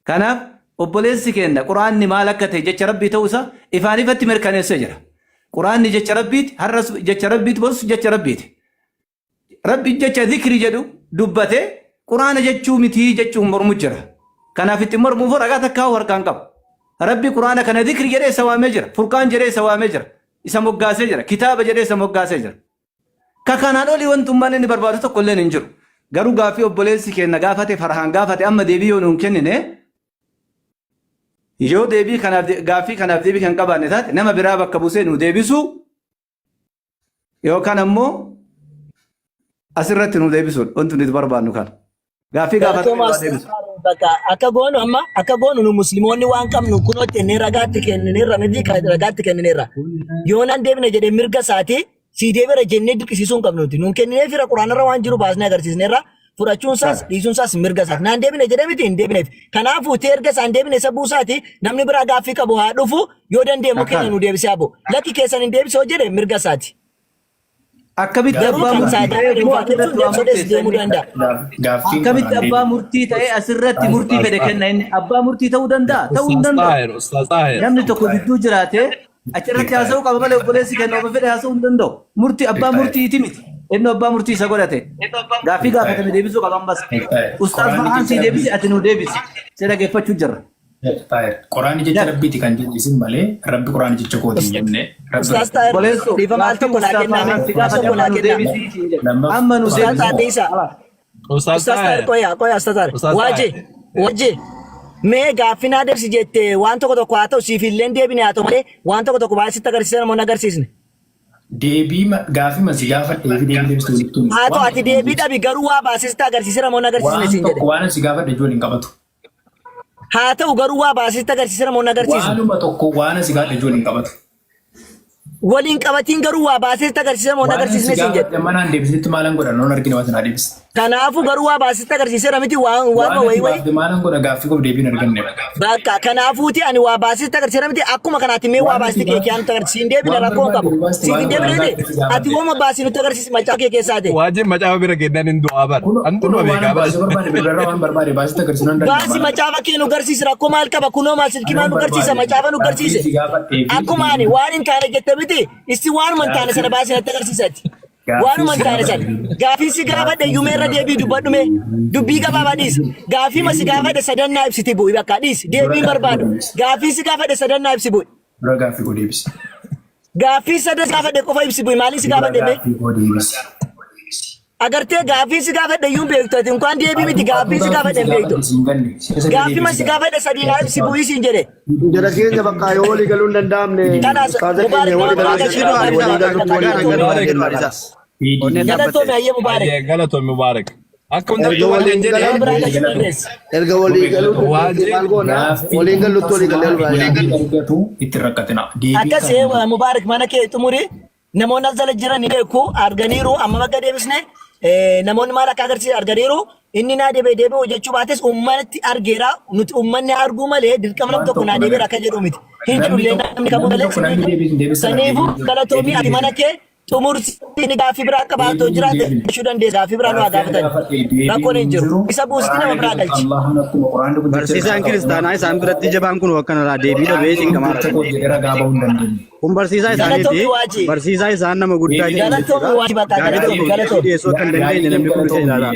S10: Kanaaf obboleessi keenya quraanni maal akka ta'e jecha rabbii ta'uu isaa ifaan ifatti mirkaneessee jira. Quraanni jecha rabbiiti, har'as jecha rabbiiti, boos jecha rabbiiti. Rabbi jecha zikri jedhu dubbate quraana jechuu mitii jechuun mormu jira. Kanaaf itti mormuuf ragaa takkaa harkaan qabu. Rabbi quraana kana zikri jedhee isa waamee jira, furqaan jedhee isa waamee jira, isa moggaasee jira, kitaaba jedhee isa moggaasee jira. Kakanaan olii wantummaan inni barbaadu tokko illee hin jiru. Garuu gaaffii obboleessi keenya gaafate Farhaan gaafate amma deebii yoo nuun kennine yoo deebii kanaaf gaaffii kanaaf deebii kan qabaanne taate nama biraa bakka buusee nu deebisu yookaan ammoo asirratti nu deebisuun wanti nuti barbaannu kana. Gaaffii gaafate deebisu.
S2: Akka goonu nu musliimoonni waan qabnu kunootti inni ragaatti kennineerra ragaatti kennineerra. Yoo nan deebine jedhee mirga isaatii si deebira jennee dirqisiisuu hin qabnuti. Nuun kenninee fira quraanarra waan jiru baasnee agarsiisneerra. Fudhachuun isaas dhiisuun isaas mirga isaati. Naan deebine jedhee miti hin deebineef. Kanaafuu erga isaan deebine isa buusaati namni biraa gaaffii qabu haa dhufu yoo dandeemu kenna nu deebisee abo. Lakki keessan hin deebisoo jedhe mirga isaati.
S10: Akkamitti abbaa murtii ta'ee asirratti murtii fedhe kenna inni abbaa murtii ta'uu danda'a ta'uu hin danda'u. Namni tokko gidduu jiraatee achirratti haasa'uu qaba malee obboleessi kenna ofii fedhe haasa'uu hin danda'u. Murtii abbaa murtiiti miti. Inni abbaa murtii isa godhate. Gaaffii gaafatame deebisuu qaba ammas. Ustaaz Farhaan si deebisi ati nu deebisi. Si dhaggeeffachuu jirra.
S3: Quraanni jecha rabbiiti kan jedhisin malee rabbi quraanni jecha kooti hin jenne.
S2: Ustaaz Taayir dhiifa maal tokko naa kenname.
S10: Amma nu
S2: deebisa. Ustaaz Taayir qoya Ustaaz Taayir. Wajji. Mee gaaffii naa deebisi jettee waan tokko haa ta'u siif illee deebine haa ta'u malee waan tokko baay'isitti agarsiisan moo agarsiisne.
S3: Deebii gaaffii masi gaafa deebii deebistuu jirtu.
S2: Haa ta'u ati deebii dhabi garuu waa baasisitti agarsiisan moo agarsiisne siin jedhe.
S3: Waan si gaafa ijoollee hin qabatu.
S2: Haa ta'u garuu waa baasisitti agarsiisan moo agarsiisne.
S3: Waanuma tokko waan si gaafa ijoollee hin qabatu.
S2: Waliin qabatiin garuu waa baasisitti agarsiisan moo agarsiisne siin jedhe.
S3: Manaan deebisitti maalan godhan noon argina waan naa deebisa.
S2: Kanaafuu garuu waa baasisitti agarsiisan miti waan wayi.
S3: Maalan godha gaaffii qof deebiin arganne.
S2: Bakka kanaafuuti ani waa baasisitti agarsiisan miti akkuma kanaatti mee waa baasisitti kee kiyaan agarsiisin deebina rakkoo qabu. Siin deebine ati wooma baasii nutti agarsiisi macaa kee keessaate.
S5: Waajjin macaafa bira kennan hin du'aa bar. Antu nu beekaa baasi.
S2: Baasii macaafa kee nu agarsiisi rakkoo maal qaba kunoo maal silkii maal nu agarsiisa macaafa nu agarsiise. Akkuma ani waan hin taane jette miti isti waanuma hin taane sana baasii natti agarsiisatti. Waanuma hin taane sana gaaffii si gaafadhe yumeerra deebii dubbadhume dubbii gabaabaa dhiisi. Gaaffii ma si gaafadhe sadannaa ibsiti bu'i bakka dhiisi deebiin barbaadu. Gaaffii si gaafadhe sadannaa ibsi bu'i.
S3: Dura gaaffii koo deebisi.
S2: Gaaffii sadan gaafadhe qofa ibsi bu'i maaliif si gaafadhe mee? Agartee gaaffii si gaafadhe yuun beektu ati inkaan deebii miti gaaffii si gaafadhe hin beektu. Gaaffii ma si gaafadhe sadinaa ibsi bu'ii siin jedhe.
S4: Jara keenya bakka yoo walii galuu hin danda'amne.
S5: Galatoon Mubaarak. Akka hunda waliin jedhee.
S4: Erga walii galuu maal goona walii galuutti walii galee
S3: itti rakkatina.
S2: Akkasii Mubaarak mana kee xumuri namoonni as jala jiran ni beeku arganiiru amma bakka deebisne namoonni maal akka agarsiisan arganiiru inni naa deebi'ee hojjechuu baates uummanatti argeera nuti uummanni arguu malee dirqama nam tokko naa deebi'eera akka jedhu miti. Hin jirullee namni kamuu malee saniifuu galatoomii ati mana kee xumursiin gaaffii biraa qabaatoo jiraate jechuu dandeessa gaaffii biraa nu haa gaafatan rakkoon hin jiru isa buusitti nama biraa galchi.
S6: Barsiisaan kiristaanaa isaan biratti jabaan kun akkanarraa deebii dhabee cinqamaa kun barsiisaa isaaniiti barsiisaa isaan nama guddaa dhiyeessuu akka hin dandeenye namni kun isa ilaala.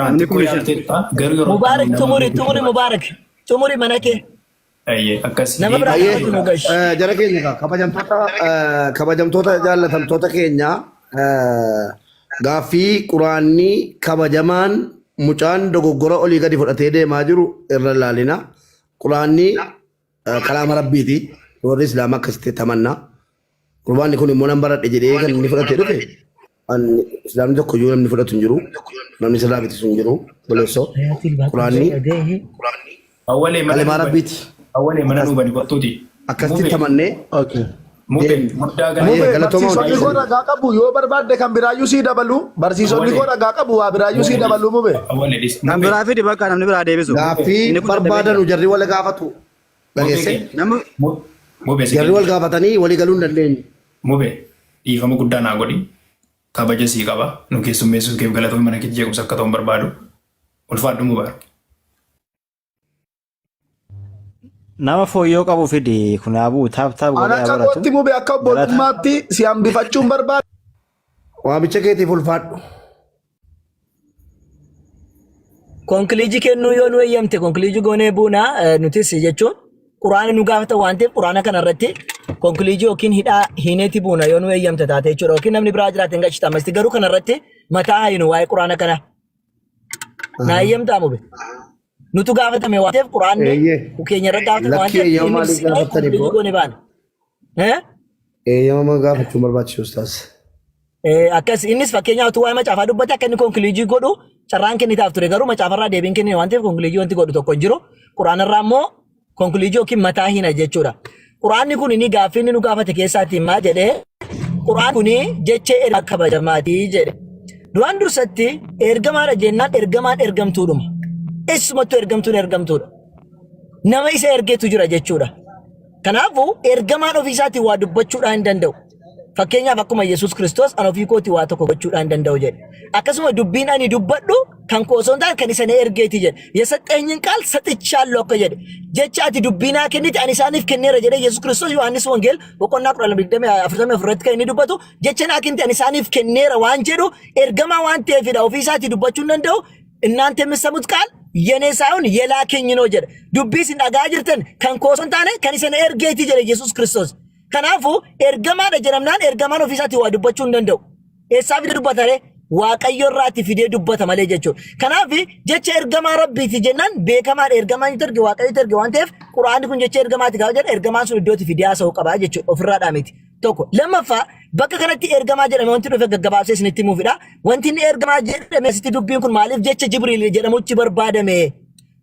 S6: Namni kun
S2: Mubaarak xumuri Mubaarak xumuri mana kee. Nama biraa
S4: jara keenya kabajamtoota jaallatamtoota keenya gaaffii quraanni kabajamaan mucaan dogoggora olii gadi fudhatee deemaa jiru irra ilaalina. Quraanni kalaama rabbiiti. Warri Islaamaa akkasitti tamanna. Quraanni kun immoo nan baradhe jedhee kan inni fudhatee dhufe. Islaamni tokko iyyuu namni fudhatu hin jiru. Namni sirraa bitus hin jiru. Boleessoo. Quraanni kalaama rabbiiti.
S3: Awwalee mana dhugani qottuuti.
S4: Akkasitti tamannee.
S8: Barsiisonni koo ragaa qabu yoo barbaadde kan biraayyuu sii dabalu barsiisonni koo ragaa qabu waa biraayyuu sii dabalu mube.
S6: Kan biraa fidi bakka namni biraa deebisu.
S4: Gaaffii barbaadanu jarri wal gaafatu. Dhageesse.
S3: Mube
S4: Jarri wal gaafatanii walii galuu hin dandeenye.
S3: Mube dhiifama guddaa naa godhi. Kabaja sii qaba. Nu keessummeessuuf keef galatoomii mana kee jeequmsa akka ta'uun barbaadu. Ulfaadhu Mubaarak.
S6: Nama fooyyoo qabu fidi kunaabuu taap
S8: Ana akka gootti mube akka obbolummaatti si hambifachuun barbaadu.
S4: Waamicha keetiif ulfaadhu.
S2: Konkiliijii kennuu yoo nu eeyyamte konkiliijii goonee buuna nutis jechuun quraana nu gaafata waan ta'eef quraana kanarratti konkiliijii yookiin hidhaa hiineeti buuna yoo nu eeyyamte taate jechuudha yookiin namni biraa jiraate hin gashita ammas garuu kanarratti mataa hayinu waa'ee quraana kana na eeyyamtaa mube nutu gaafatame waan ta'eef quraanni keenya irra gaafatame waan ta'eef konkiliijii goonee baana.
S4: Eeyyama gaafachuun barbaachisus taas.
S2: Akkas innis fakkeenyaaf tu waa'ee macaafaa dubbate akka inni konkiliijii godhu carraan kennitaaf ture garuu macaafarraa deebiin kennine waan ta'eef konkiliijii wanti godhu tokko hin jiru. Quraanarraa immoo konkiliijii yookiin mataa hina jechuudha. Quraanni kun inni gaaffii inni nu gaafate keessaatiin maa jedhee quraan kun jecha erga kabajamaatii jedhe. Duraan dursatti ergamaadha jennaan ergamaan ergamtuudhuma. Eessumattuu ergamtuun ergamtuudha. Nama isa ergeetu jira jechuudha. Kanaafuu ergamaan ofiisaatiin waa dubbachuudhaan hin danda'u. Fakkeenyaaf akkuma Yesuus Kiristoos an ofii kootii waa tokko gochuudhaan hin danda'u jedhe. Akkasuma dubbiin ani dubbadhu kan koosoo hin taane kan isa na ergeeti jedhe. Yesaxeenyin qaal saxichaallu akka jedhe. Jecha ati dubbiinaa kennite ani isaaniif kenneera jedhe Yesuus Kiristoos Yohaannis Wongeel boqonnaa 12:44 irratti kan inni dubbatu jecha naa kennite ani isaaniif kenneera waan jedhu ergamaa waan ta'eefidha ofii isaatii dubbachuu hin danda'u. እናንተ የምትሰሙት ቃል የኔ ሳይሆን የላከኝ ነው ጀደ ዱቢ ሲናጋ ጅርተን ከን ኮሶን ታነ ከን ሰነ ኤርጌቲ ጀደ ኢየሱስ ክርስቶስ ከናፉ ኤርገማ ደጀነምናን ኤርገማን ኦፊሳት ይዋዱባችሁ እንደንደው ኤሳፍ ዱባታሬ ዋቀዮራቲ ፊዴ ዱባታ ማለ ጀቾ ከናፊ ጀቸ ኤርገማ ረቢቲ ጀናን ቤከማን ኤርገማን ይተርግ ዋቀይ ተርግ ዋንቴፍ ቁርአን ኩን ጀቸ ኤርገማት ጋጀ ኤርገማን ሱ ዶት ፊዲያ ሰው ቀባ ጀቾ ኦፍራ ዳሚቲ tokko lammaffaa bakka kanatti ergamaa jedhame wanti dhufe gaggabaabsee isinitti himuufidha. Wanti inni ergamaa jedhame sitti dubbiin kun maaliif jecha Jibriil jedhamutti barbaadame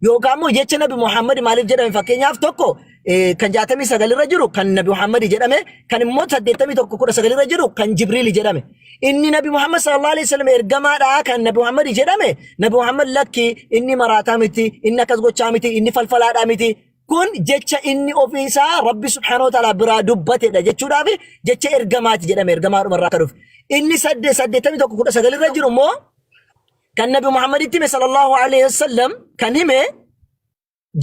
S2: yookaan immoo jecha Nabi Muhammad maaliif jedhame fakkeenyaaf tokko kan 69 irra jiru kan Nabi Muhammad jedhame kan immoo 81 irra jiru kan Jibriil jedhame. Inni Nabi Muhammad sallallahu alaihi wasallam ergamaadha kan Nabi Muhammad jedhame Nabi Muhammad lakki inni maraataa miti inni akkas gochaa miti inni falfalaadhaa miti. Kun jecha inni ofiisaa Rabbi subhanahu wa ta'ala biraa dubbatedha jechuudhaaf jecha ergamaati jedhame ergamaadhuma irraa kadhuuf inni 81 irra jiru immoo kan Nabi Muhammad itti sallallahu alaihi wasallam kan hime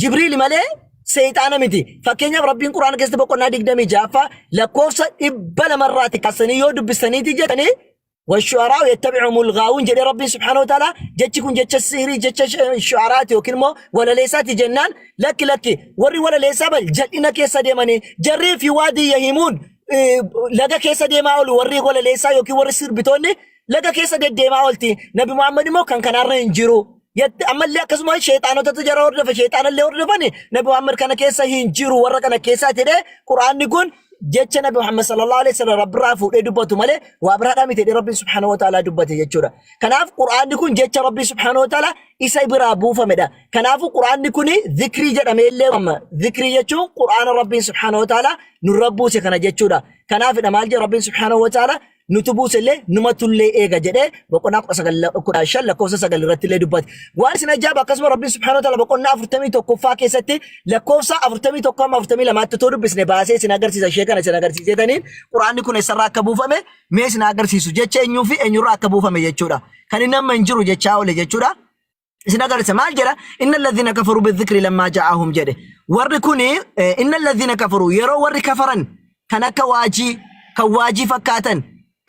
S2: Jibriil malee seexaana miti. Fakkeenyaaf Rabbiin Qur'aana keessatti boqonnaa 26 lakkoofsa 200 irraati kaasanii yoo dubbistaniiti jedhanii والشعراء يتبعهم الغاوون جل ربي سبحانه وتعالى جتكم جت السيري جت الشعراء وكلمه ولا ليسات جنان لك وري ولا ليس بل جل إنك يسديمني جري في وادي يهيمون لقى كيس ديما أول وري ولا ليس يوكي وري سير بتوني لقى كيس ديما أولتي نبي محمد مو كان رنجرو أما اللي كسمه الشيطان وتتجرى ورد فشيطان اللي ورد فني نبي محمد كان كيس هينجرو ورا كان كيس تده قرآن يقول jecha Nabi Muhammad sallallahu alaihi wasallam rabbiraa fuudhee dubbatu malee waa biraadhaa miti Rabbi subhanahu wa ta'ala dubbate jechuudha. Kanaaf Qur'aanni kun jecha Rabbi subhanahu wa ta'ala isa biraa buufamedha. Kanaaf Qur'aanni kun dhikrii jedhamee illee amma dhikrii jechuun Qur'aana Rabbi subhanahu wa ta'ala nurra buuse kana jechuudha. Kanaafidha maal jedha Rabbi subhanahu wa ta'ala nutu buusellee numatullee eega jedhee boqonnaa 15 lakkoofsa 9 irratti illee dubbate. Waan isin ajaa'ib akkasuma Rabbi subhanahu wa ta'ala boqonnaa 41ffaa keessatti lakkoofsa 41-42tti too dubbisne baasee isin agarsiisa ishee kana isin agarsiisetaniin Qur'aanni kun eessarraa akka buufame mee isin agarsiisu jecha eenyuu fi eenyurraa akka buufame jechuudha. Kan inni amma hin jiru jechaa oole jechuudha. Isin agarsiisa maal jedha inna alladhina kafaru bidhikri lammaa ja'ahum jedhe warri kuni inna alladhina kafaru yeroo warri kafaran kan akka waajii fakkaatan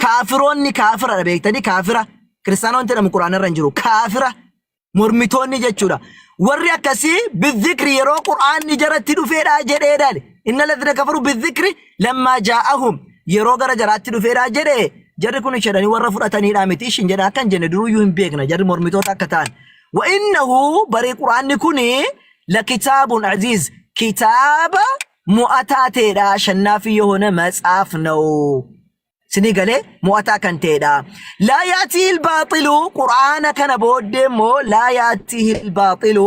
S2: kaafironni kaafira beektanii kaafira kiristaanonni jedhamu quraana irra hin jiru kaafira mormitoonni jechuudha warri akkasii bidhikri yeroo quraanni jaratti dhufeedha jedhee daale inna alladhina kafaru bidhikri lammaa ja'ahum yeroo gara jaraatti dhufeedha jedhee jarri kun shedhanii warra fudhataniidha miti ishin jedha akkan jenne duruyyuu hin beekna jarri mormitoota akka ta'an wa innahu bari quraanni kun lakitaabun aziz kitaaba mu'ataateedha shannaafi yoona matsaaf ነው سنيقالي مؤتا كانتيدا لا يأتيه الباطل قرآن كان بودمو لا يأتيه الباطل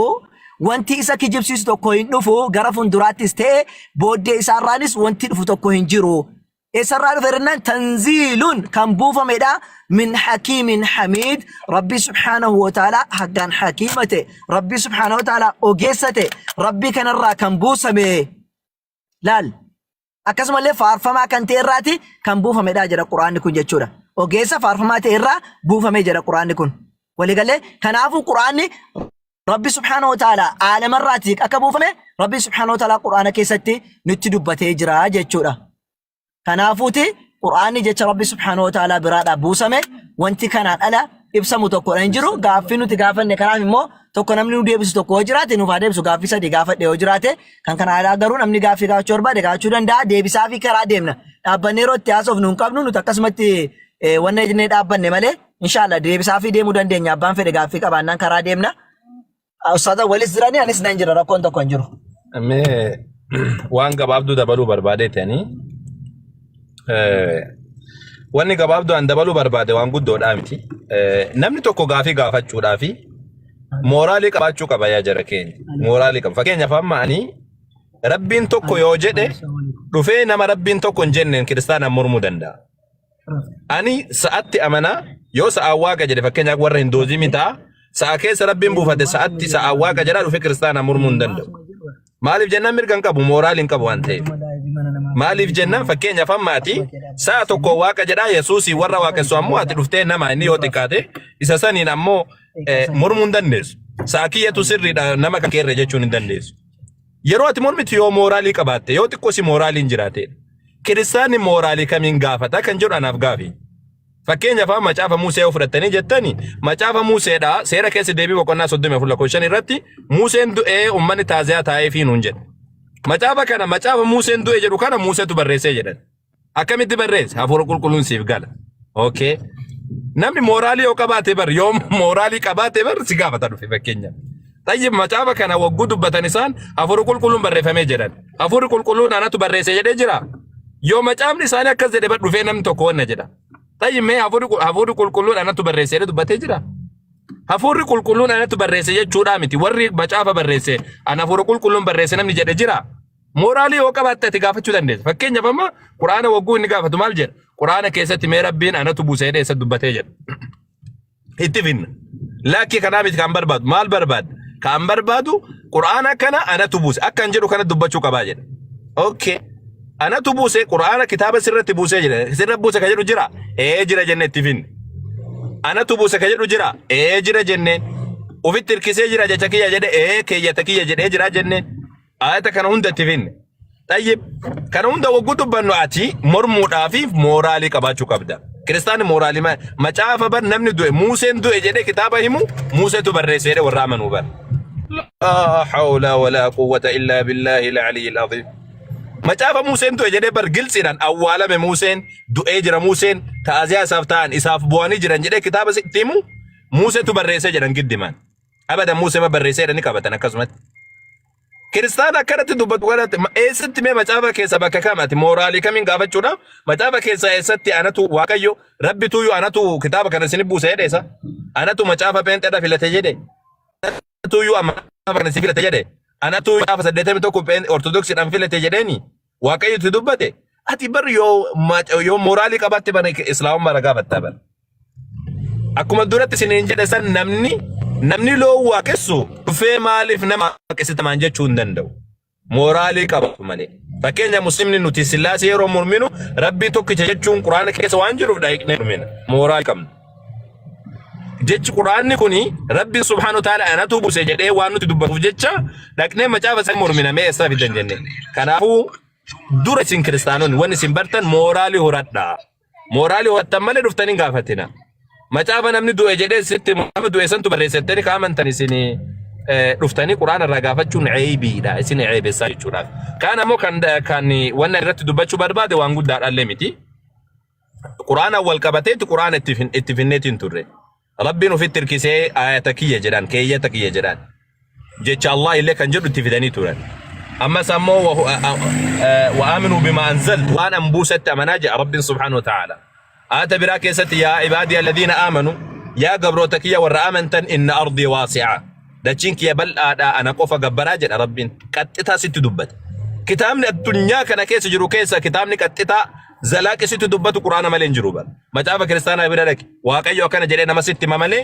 S2: وانتي إسا كجيب سيسو توكوين نفو غرفون دراتيس تي بودي إسا رانيس وانتي نفو توكوين جيرو إسا رانو فرنان تنزيل كان بوفا ميدا من حكيم حميد ربي سبحانه وتعالى حقان حكيمته ربي سبحانه وتعالى أوجيسته ربي كان الرا كان بوسا مي laal akkasumallee faarfamaa kan ta'e irraati kan buufamedha jira quraanni kun jechuudha. Ogeessa faarfamaa ta'e irraa buufamee jira quraanni kun. Waligalee kanaafuu quraanni Rabbi subhaanahu wa ta'ala aalamarraati akka buufame Rabbi subhaanahu wa ta'ala quraana keessatti nutti dubbatee jira jechuudha. Kanaafuuti quraanni jecha Rabbi subhaanahu wa ta'ala biraadhaa buusame wanti kanaan ala ibsamu tokko hin jiru. Gaaffii nuti gaafanne kanaaf immoo tokko namni nu deebisu tokko yoo jiraate nuuf haa deebisu. Gaaffii sadii gaafadhe yoo jiraate kan kana alaa garuu namni gaaffii gaafachuu barbaade gaafachuu danda'a. Deebisaa fi karaa deemna. Dhaabbannee yeroo itti haasofnu hin qabnu nuti akkasumatti wanna jennee dhaabbanne malee inshallah deebisaa fi deemuu dandeenya. Abbaan fedhe gaaffii qabaannaan karaa deemna. Ustaaza walis jiranii anis nan jira rakkoon tokko hin jiru.
S5: Waan gabaabduu dabaluu barbaadeetanii wanni gabaabduu an dabaluu barbaade waan guddoodhaa miti. Namni tokko gaaffii gaafachuudhaa fi mooraalii qabaachuu qaba yaa jara keenya. Mooraalii qaba. Fakkeenyaaf amma ani rabbiin tokko yoo jedhe dhufee nama rabbiin tokko hin jenneen kiristaanaan mormuu danda'a. Ani sa'atti amanaa yoo sa'a waaqa jedhe fakkeenyaaf warra hindoozimii ta'a. Sa'a keessa rabbiin buufate sa'atti sa'a waaqa jedhaa dhufe kiristaanaan mormuu hin danda'u. Maaliif jennaan mirga hin qabu mooraalii hin qabu waan ta'eef. Maaliif jennaan fakkeenyaaf amma ati sa'a tokko waaqa jedhaa Yesuusii warra waaqessu ammoo ati dhuftee nama inni yoo xiqqaate isa saniin ammoo mormuu hin dandeessu. Sa'a kiyyatu sirriidha nama kan keerre jechuun hin dandeessu. Yeroo ati mormitu yoo mooraalii qabaatte yoo xiqqoo si mooraalii hin jiraate kiristaanni mooraalii kamiin gaafata kan jedhu anaaf gaafi. Fakkeenyaaf macaafa Musee yoo fudhattanii jettanii macaafa Museedha seera keessa deebii boqonnaa 34 irratti Museen du'ee uummanni taaziyaa taa'ee fi nuun jedha. Macaafa kana macaafa Museen du'e jedhu kana Museetu barreessee jedhan. Akkamitti barreesse? Hafuura qulqulluun siif gala. Okay. Namni mooraalii yoo qabaate bar yoo mooraalii qabaate bar si gaafata dhufe fakkeenyaaf. Tayyib macaafa kana wagguu dubbatan isaan hafuura qulqulluun barreeffamee jedhan. Hafuurri qulqulluun anatu barreessee jedhee jira. Yoo macaafni isaanii akkas jedhe bar dhufee namni tokko wanna jedha. Tayyib mee hafuurri qulqulluun anatu barreessee dubbatee jira. Hafuurri qulqulluun anatu barreesse jechuudha miti. Warri macaafa barreesse an hafuura qulqulluun barreesse namni jedhe jira. Mooraalii yoo qabaatte ati gaafachuu dandeessa. Fakkeenyaaf amma Quraana wagguu inni gaafatu maal jedha? Quraana keessatti mee rabbiin anatu buusee dheessa dubbatee jedha. Itti finna. Lakkii kanaa miti kan barbaadu. Maal barbaadu? Kan barbaadu Quraana kana anatu buuse. Akka hin jedhu kana dubbachuu qabaa jedha. Okay. Anatu buuse Quraana kitaaba sirratti buusee jedha. Sirra buuse kan jedhu jira. Jira jenne itti finna. Anatu buuse kan jedhu jira. Jira jenneen. Ofitti hirkisee jira jecha kiyya jedhe keeyyata kiyya jedhee jira jenneen. Ayata kana hunda itti finne. Tayyib kana hunda wagguu dubbannu ati mormuudhaa fi mooraalii qabaachuu qabda. Kiristaanni mooraalii macaafa bar namni du'e Museen du'e jedhee kitaaba himu Museetu barreessee jedhe warra amanuu bar. La hawla wala quwwata illa billahi al-aliyyil azim. Macaafa Museen du'e jedhee bar gilsiidhaan awwaalame Museen du'ee jira Museen taaziyaa isaaf ta'an isaaf bu'anii jiran jedhee kitaaba sitti himu Museetu barreessee jedhan giddiman. Abadan Musee barreessee jedhanii qabatan akkasumatti. Kiristaana akkanatti dubbatu kanatti eessatti mee macaafa keessa bakka kamati mooraalii kamiin gaafachuudhaaf macaafa keessa eessatti anatu waaqayyo rabbi tuyyuu anatu kitaaba kana isin buusee jedheessa anatu macaafa peenxeedha filate jedhe anatu tuyyuu macaafa kana isin filate jedhe anatu macaafa 81 ortodoksiidhaan filate jedheeni waaqayyo itti dubbate ati bar yoo mooraalii qabatte bar islaamummaa mara gaafatta bar akkuma duratti isiniin jedhe san namni loo waaqessu dhufee maaliif nama waaqessitamaan jechuu hin danda'u. Mooraalii qabatu malee. Fakkeenya muslimni nuti sillaasee yeroo morminu rabbii tokkicha jechuun quraana keessa waan jiruuf dhaqnee mormina. Mooraalii qabna. Jechi quraanni kuni rabbiin subhaanahu ta'ala anatu buuse jedhee waan nuti dubbatuuf jecha dhaqnee macaafa isaa mormina mee eessaa fidan jenne. Kanaafuu dura isin kiristaanonni wanni isin bartan mooraalii horadhaa. Mooraalii horattan malee dhuftanii gaafatina. Macaafa namni du'e jedhee sitti nama du'e santu barreessattanii kaamantan isin dhuftanii quraana irraa gaafachuun ceebiidha isin ceebessaa jechuudhaaf. Kaan ammoo kan wanna irratti dubbachuu barbaade waan guddaadhaallee miti. Quraana wal qabateetti quraana itti finneetiin turre. Rabbiin ofitti hirkisee ayata kiyya jedhan keeyyata kiyya jedhan. Jecha Allah illee kan jedhu itti fidanii turan. Ammas ammoo wa aaminu bima anzaltu waan an buusetti amanaa jedha Rabbiin subhaanahu wa ta'ala. آتا براك يا عبادي الذين آمنوا يا قبروتك يا ورآمنتن إن أرضي واسعة دچينك يا بل أنا قفا قبراجن ربين كتتا ست دبت كتابني الدنيا كان كيس جرو كيسا كتابني كتتا Zalaaqi sitti dubbatu Quraana malee hin jiru bara. Macaafa kiristaanaa bira dhaqi. Waaqayyo akkana jedhee nama sitti hima malee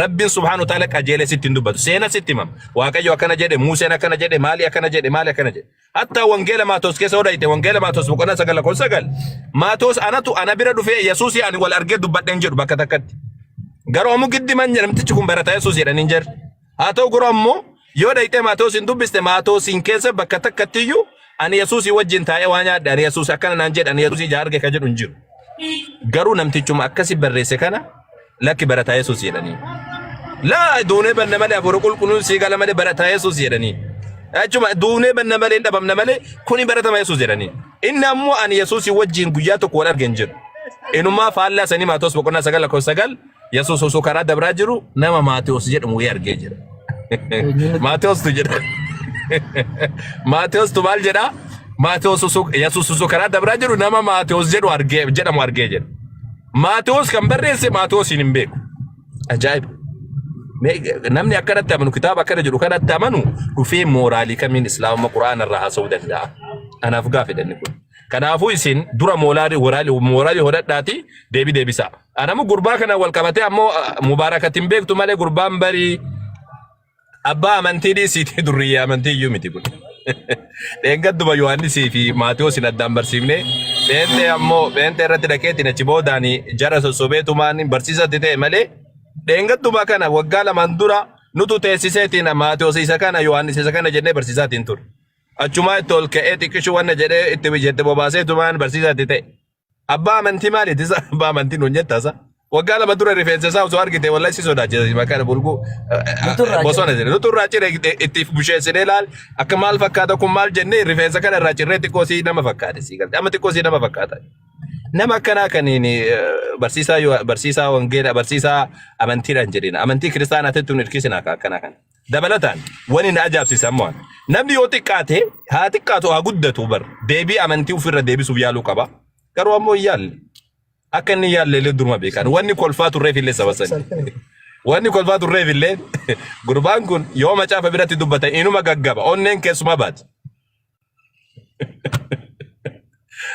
S5: Rabbiin subhaanahu ta'ala qajeelee sitti hin dubbatu. Seena sitti hima. Waaqayyo akkana jedhe, Museen akkana jedhe, maali akkana jedhe, maali akkana jedhe. Hatta wangeela Maatoos keessa hodhaite wangeela Maatoos boqonnaa 9:9. Maatoos anatu ana bira dhufee Yesuusii ani wal argee dubbadheen jedhu bakka takkatti. Garuu ammoo giddi man namtichi kun barataa Yesuus jedhanii jira. Haa ta'u garuu ammoo yoo dhayitee Maatoos hin dubbiste Maatoosiin keessa bakka takkattiyyuu ani Yesuusii wajjin taa'ee waan nyaadhe ani Yesuus akkana naan jedhe ani Yesuusii ija arge ka jedhu hin jiru. Garuu namtichuma akkasi barreesse kana lakki barataa Yesuus jedhanii. Laa duunee banna malee afuura qulqulluun sii gala malee barataa Yesuus jedhanii. Achuma duunee banna malee dhabamna malee kuni baratama Yesuus jedhanii. Inni ammoo ani Yesuusii wajjin guyyaa tokko wal arge hin jiru. Inumaa faallaa sanii Maatoos boqonnaa 9:9 Yesuus osoo karaa dabraa jiru nama Maatewos jedhamu wayii argee jira. Maatewos tu jedha. Maatewos tu maal jedha? Maatewos osoo Yesuus osoo karaa dabraa jiru nama Maatewos jedhamu argee jira. Maatewos kan barreesse Maatewos hin beeku. Ajaa'iba. Namni akkanatti amanu kitaaba akkana jedhu kanatti amanu dhufee mooraalii kamiin Islaama Quraana irraa haasa'uu danda'a. Anaaf gaafedhanni kun. Kanaafuu isin dura mooraalii hodhadhaati deebisaa. Anamu gurbaa kana wal qabatee ammoo mubaarakatiin beektu malee gurbaan barii abbaa amantii dhiisiitii durriyyaa amantii iyyuu miti kun. Dheengadduma Yohaannisii fi Maatewoosin addaan barsiifnee beentee irratti dhaqeetiin achi boodaanii jara sossobeetumaan barsiisatti ta'e malee dheengadduma kana waggaa lamaan dura nutu teessiseetiin Maatewoos isa kana Yohaannis isa kana jennee barsiisaatiin ture. Achuma itti ol ka'ee xiqqishu wanna jedhee itti jette bobaaseetumaan barsiisatti ta'e. Abbaa amantii maaliiti isa abbaa amantii nuun jettaasa. Waggaa lama dura rifeensa isaa osoo argite wallahi si sodaachisa makana bulguu bosona jedhe nuturraa ciree itti busheessinee laal akka maal fakkaata kun maal jennee rifeensa kana irraa cirree xiqqoo sii nama fakkaate sii galte amma xiqqoo sii nama fakkaata. Nama akkanaa kaniin barsiisaa wangeela barsiisaa amantiidhaan jedhina amantii kiristaanaatti tun hirkisina akkanaa kana. Dabalataan wani na ajaa'ibsiisa ammoo namni yoo xiqqaate haa xiqqaatu haa guddatu bar deebii amantii ofirra deebisuuf yaaluu qaba. Garuu ammoo yaalle akka inni yaalle duruma beekan wanni kolfaa turreef illee sabasani. Wanni kolfaa turreef illee gurbaan kun yoo macaafa biratti dubbata inuma gaggaba onneen keessuma baati.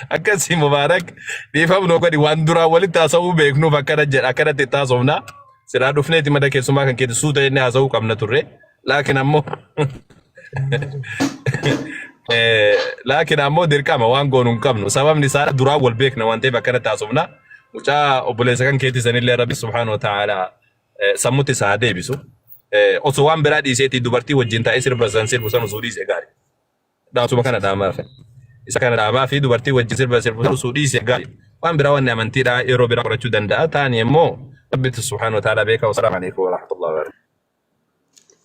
S5: Akkasii mubaarak dhiifamnoo gadi waan duraa walitti haasa'uu beeknuuf akkanatti itti haasofnaa. Siraa dhufneeti mada keessumaa kan keetti suuta jennee haasa'uu qabna turre. Laakiin ammoo dirqama waan goonu hin qabnu. Sababni isaa duraa wal beekna waan ta'eef akkanatti haasofnaa. Mucaa obboleessa kan keetti sanillee Rabbi subhaanahu wa ta'ala sammuutti isaa deebisu. Osoo waan biraa dhiiseetii dubartii wajjin taa'ee sirba sirbu san osoo dhiisee gaarii. Dhaasuma kana dhaamaa fi isa kana dhaamaa fi dubartii wajjin sirbu san osoo dhiisee gaarii. Waan biraa wanni amantiidhaa yeroo biraa qorachuu danda'a. Taani immoo Rabbi subhaanahu wa ta'ala beeka. Wasalaamu alaikum wa rahmatullahi wa barakatuh.